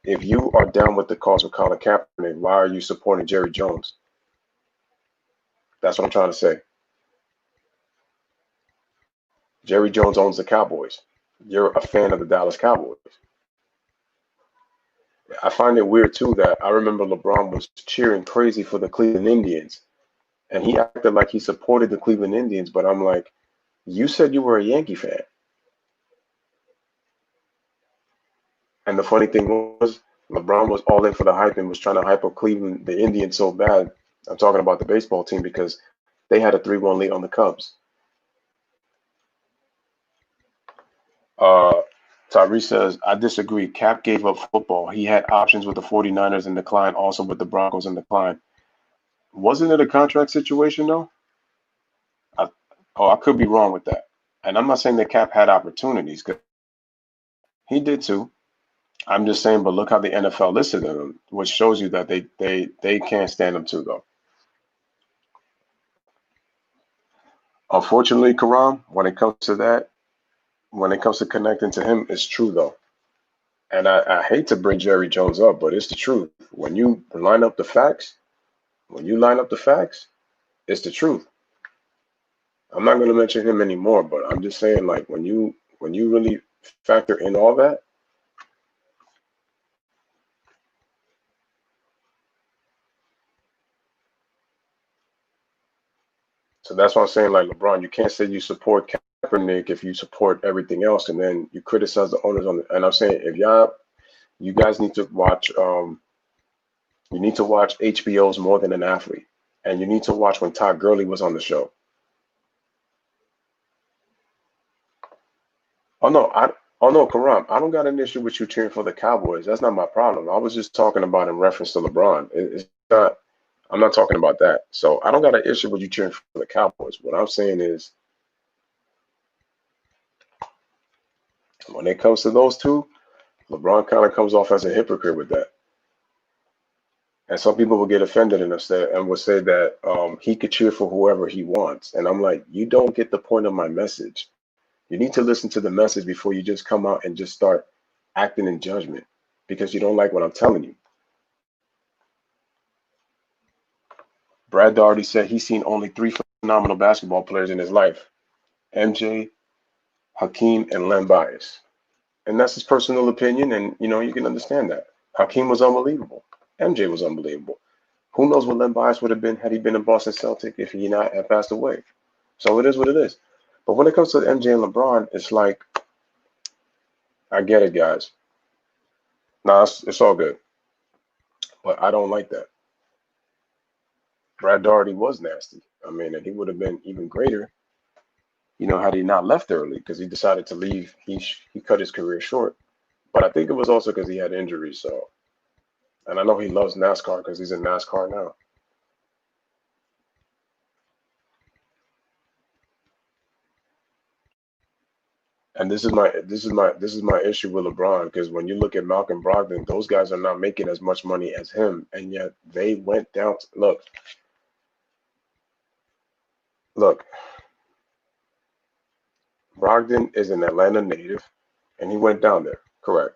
If you are down with the cause of Colin Kaepernick, why are you supporting Jerry Jones? That's what I'm trying to say. Jerry Jones owns the Cowboys. You're a fan of the Dallas Cowboys. I find it weird too that I remember LeBron was cheering crazy for the Cleveland Indians, and he acted like he supported the Cleveland Indians. But I'm like, you said you were a Yankee fan, and the funny thing was, LeBron was all in for the hype and was trying to hype up Cleveland, the Indians, so bad. I'm talking about the baseball team because they had a 3-1 lead on the Cubs. Uh, Tyree says, I disagree. Cap gave up football. He had options with the 49ers in decline, also with the Broncos in decline. Wasn't it a contract situation, though? I, I could be wrong with that. And I'm not saying that Cap had opportunities, because he did too. I'm just saying, but look how the NFL listed him, which shows you that they can't stand him too, though. Unfortunately, Karam, when it comes to that, when it comes to connecting to him, it's true, though. And I hate to bring Jerry Jones up, but it's the truth. When you line up the facts, it's the truth. I'm not going to mention him anymore, but I'm just saying, like, when you really factor in all that, so that's why I'm saying, like, LeBron, you can't say you support Kaepernick if you support everything else, and then you criticize the owners on the. And I'm saying, if you guys need to watch, you need to watch HBO's More Than an Athlete, and you need to watch when Todd Gurley was on the show. Oh no, Karam, I don't got an issue with you cheering for the Cowboys. That's not my problem. I was just talking about in reference to LeBron. It's not. I'm not talking about that. So I don't got an issue with you cheering for the Cowboys. What I'm saying is, when it comes to those two, LeBron kind of comes off as a hypocrite with that. And some people will get offended and will say that he could cheer for whoever he wants. And I'm like, you don't get the point of my message. You need to listen to the message before you just come out and just start acting in judgment because you don't like what I'm telling you. Brad Daugherty said he's seen only three phenomenal basketball players in his life: MJ, Hakeem, and Len Bias. And that's his personal opinion, and you can understand that. Hakeem was unbelievable. MJ was unbelievable. Who knows what Len Bias would have been had he been in Boston Celtic if he not had passed away. So it is what it is. But when it comes to MJ and LeBron, it's like, I get it, guys. Nah, it's all good. But I don't like that. Brad Daugherty was nasty. I mean, and he would have been even greater, had he not left early because he decided to leave. He cut his career short. But I think it was also because he had injuries. So, and I know he loves NASCAR because he's in NASCAR now. And this is my issue with LeBron because when you look at Malcolm Brogdon, those guys are not making as much money as him, and yet they went down. Look, Brogdon is an Atlanta native, and he went down there. Correct.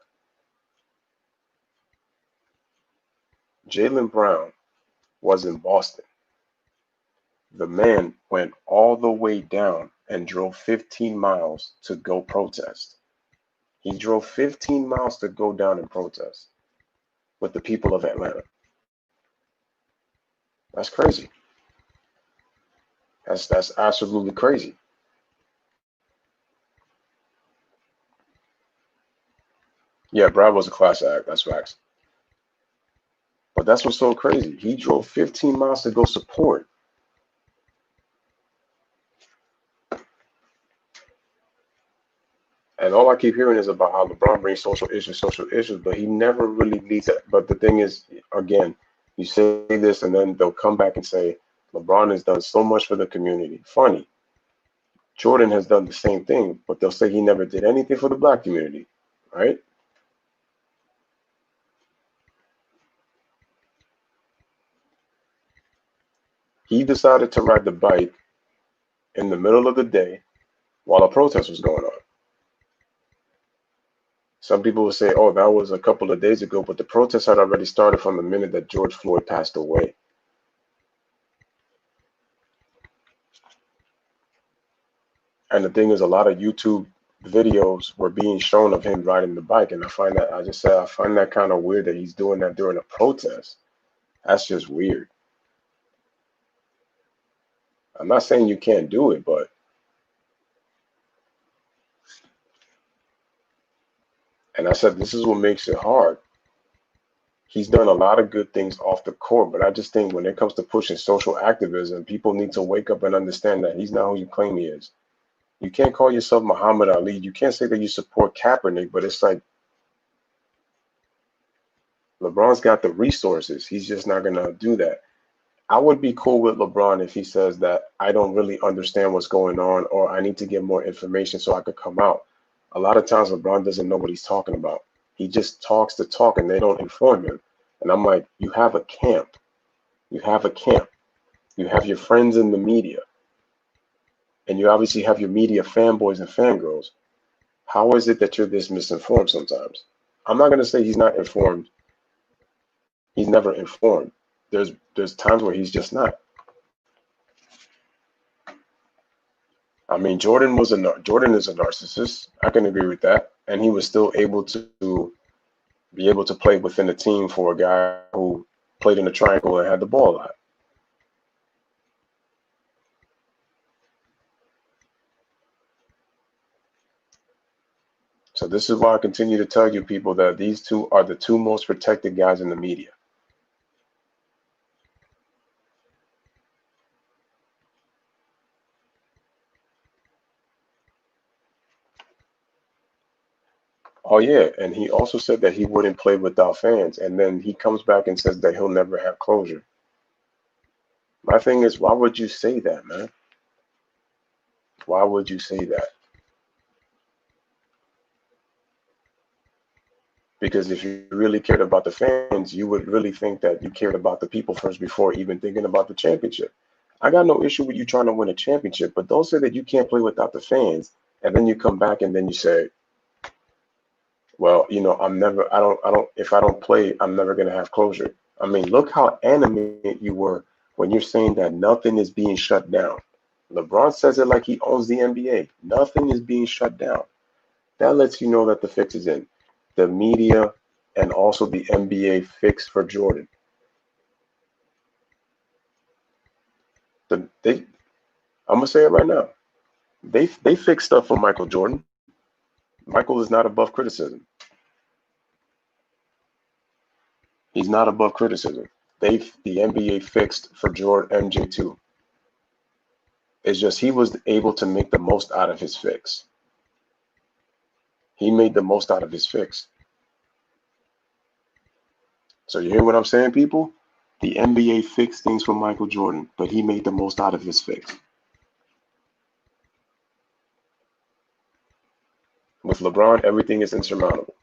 Jaylen Brown was in Boston. The man went all the way down and drove 15 miles to go protest. He drove 15 miles to go down and protest with the people of Atlanta. That's crazy. That's absolutely crazy. Yeah, Brad was a class act. That's facts. But that's what's so crazy. He drove 15 miles to go support. And all I keep hearing is about how LeBron brings social issues, but he never really leads it. But the thing is, again, you say this and then they'll come back and say, LeBron has done so much for the community. Funny. Jordan has done the same thing, but they'll say he never did anything for the black community, right? He decided to ride the bike in the middle of the day while a protest was going on. Some people will say, oh, that was a couple of days ago, but the protest had already started from the minute that George Floyd passed away. And the thing is, a lot of YouTube videos were being shown of him riding the bike. And I find that kind of weird that he's doing that during a protest. That's just weird. I'm not saying you can't do it, but, and I said, this is what makes it hard. He's done a lot of good things off the court, but I just think when it comes to pushing social activism, people need to wake up and understand that he's not who you claim he is. You can't call yourself Muhammad Ali. You can't say that you support Kaepernick, but it's like LeBron's got the resources. He's just not going to do that. I would be cool with LeBron if he says that I don't really understand what's going on or I need to get more information so I could come out. A lot of times LeBron doesn't know what he's talking about. He just talks the talk and they don't inform him. And I'm like, you have a camp. You have a camp. You have your friends in the media. And you obviously have your media fanboys and fangirls. How is it that you're this misinformed sometimes? I'm not going to say he's not informed. He's never informed. There's times where he's just not. I mean, Jordan is a narcissist. I can agree with that, and he was still able to be able to play within a team for a guy who played in the triangle and had the ball a lot. So this is why I continue to tell you people that these two are the two most protected guys in the media. Oh yeah, and he also said that he wouldn't play without fans, and then he comes back and says that he'll never have closure. My thing is, why would you say that, man? Why would you say that? Because if you really cared about the fans, you would really think that you cared about the people first before even thinking about the championship. I got no issue with you trying to win a championship, but don't say that you can't play without the fans, and then you come back and then you say, well, if I don't play, I'm never going to have closure. I mean, look how animated you were when you're saying that nothing is being shut down. LeBron says it like he owns the NBA. Nothing is being shut down. That lets you know that the fix is in. The media and also the NBA fix for Jordan. I'm gonna say it right now. They fixed stuff for Michael Jordan. Michael is not above criticism. He's not above criticism. The NBA fixed for Jordan MJ too. It's just he was able to make the most out of his fix. He made the most out of his fix. So you hear what I'm saying, people? The NBA fixed things for Michael Jordan, but he made the most out of his fix. With LeBron, everything is insurmountable.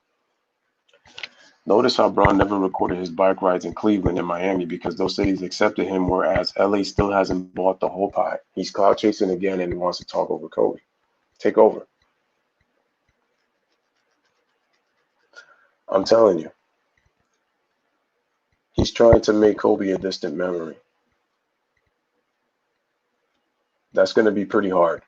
Notice how Bron never recorded his bike rides in Cleveland and Miami because those cities accepted him, whereas LA still hasn't bought the whole pie. He's cloud chasing again and wants to talk over Kobe. Take over. I'm telling you. He's trying to make Kobe a distant memory. That's going to be pretty hard.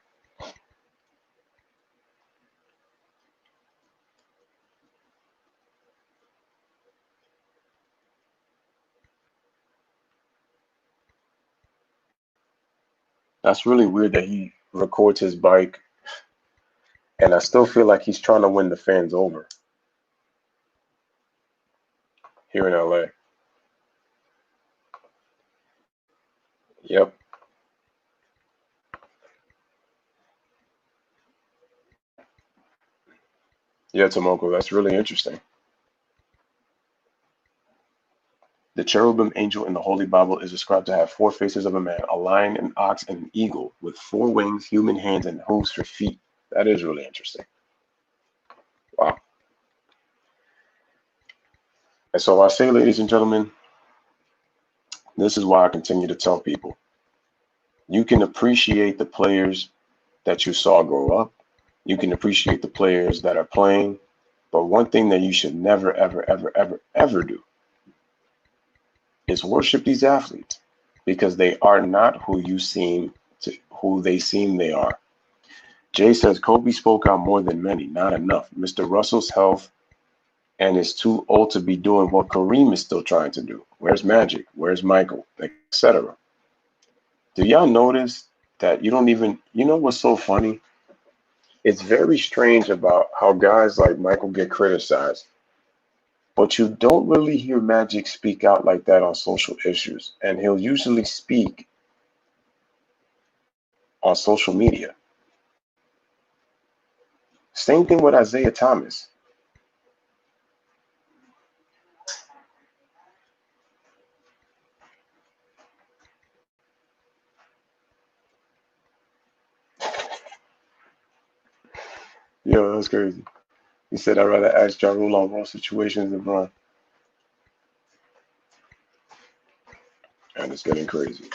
That's really weird that he records his bike, and I still feel like he's trying to win the fans over here in LA. Yep. Yeah, Tomoko, that's really interesting. The cherubim angel in the Holy Bible is described to have four faces of a man, a lion, an ox, and an eagle, with four wings, human hands, and hooves for feet. That is really interesting. Wow. And so I say, ladies and gentlemen, this is why I continue to tell people, you can appreciate the players that you saw grow up. You can appreciate the players that are playing. But one thing that you should never, ever, ever, ever, ever do is worship these athletes because they are not who they seem they are. Jay says Kobe spoke out more than many, not enough. Mr. Russell's health and is too old to be doing what Kareem is still trying to do. Where's Magic? Where's Michael? Etc. Do y'all notice that you know what's so funny? It's very strange about how guys like Michael get criticized, but you don't really hear Magic speak out like that on social issues. And he'll usually speak on social media. Same thing with Isaiah Thomas. Yo, that's crazy. He said, I'd rather ask Ja Rule on raw situations than Bron. And it's getting crazy.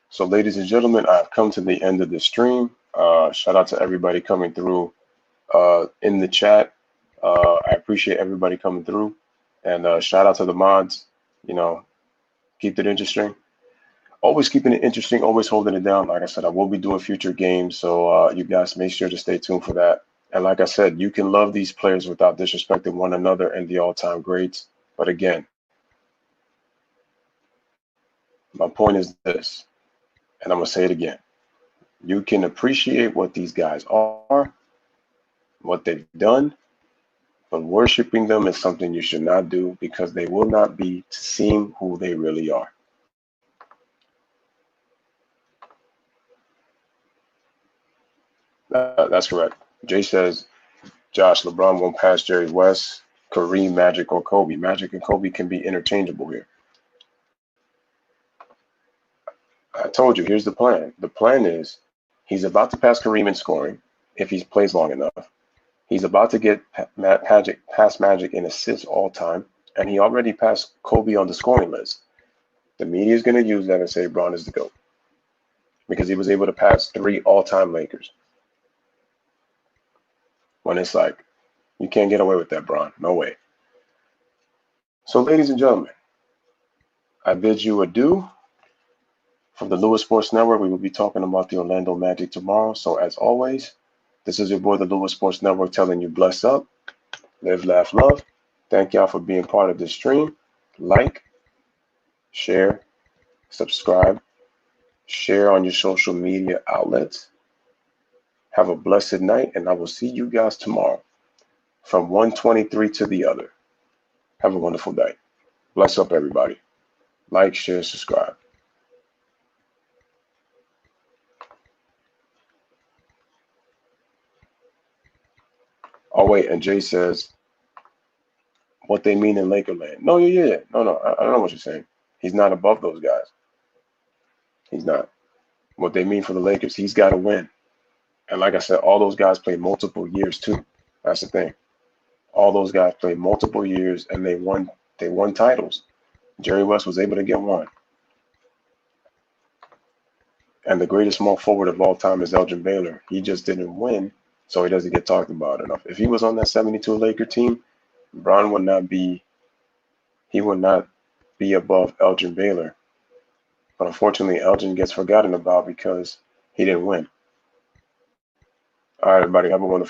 So, ladies and gentlemen, I've come to the end of the stream. Shout out to everybody coming through in the chat. I appreciate everybody coming through. And shout out to the mods. You know, keep it interesting. Always keeping it interesting, always holding it down. Like I said, I will be doing future games. So you guys make sure to stay tuned for that. And like I said, you can love these players without disrespecting one another and the all-time greats. But again, my point is this, and I'm going to say it again. You can appreciate what these guys are, what they've done, but worshiping them is something you should not do because they will not be to seem who they really are. That's correct. Jay says, Josh, LeBron won't pass Jerry West, Kareem, Magic, or Kobe. Magic and Kobe can be interchangeable here. I told you, here's the plan. The plan is he's about to pass Kareem in scoring if he plays long enough. He's about to get past Magic in assists all time, and he already passed Kobe on the scoring list. The media is going to use that and say Bron is the GOAT because he was able to pass 3 all-time Lakers. When it's like, you can't get away with that, Bron. No way. So, ladies and gentlemen, I bid you adieu. From the Louis Sports Network, we will be talking about the Orlando Magic tomorrow. So, as always, this is your boy, the Louis Sports Network, telling you bless up Live, laugh, love. Thank y'all for being part of this stream. Like, share, subscribe, share on your social media outlets. Have a blessed night, and I will see you guys tomorrow from 123 to the other. Have a wonderful day. Bless up, everybody. Like, share, subscribe. Oh, wait, and Jay says, what they mean in Lakerland. No, yeah. No. I don't know what you're saying. He's not above those guys. He's not. What they mean for the Lakers, he's got to win. And like I said, all those guys played multiple years too. That's the thing. All those guys played multiple years and they won. They won titles. Jerry West was able to get one. And the greatest small forward of all time is Elgin Baylor. He just didn't win, so he doesn't get talked about enough. If he was on that 72 Laker team, Bron would not be. He would not be above Elgin Baylor. But unfortunately, Elgin gets forgotten about because he didn't win. All right, everybody, have a wonderful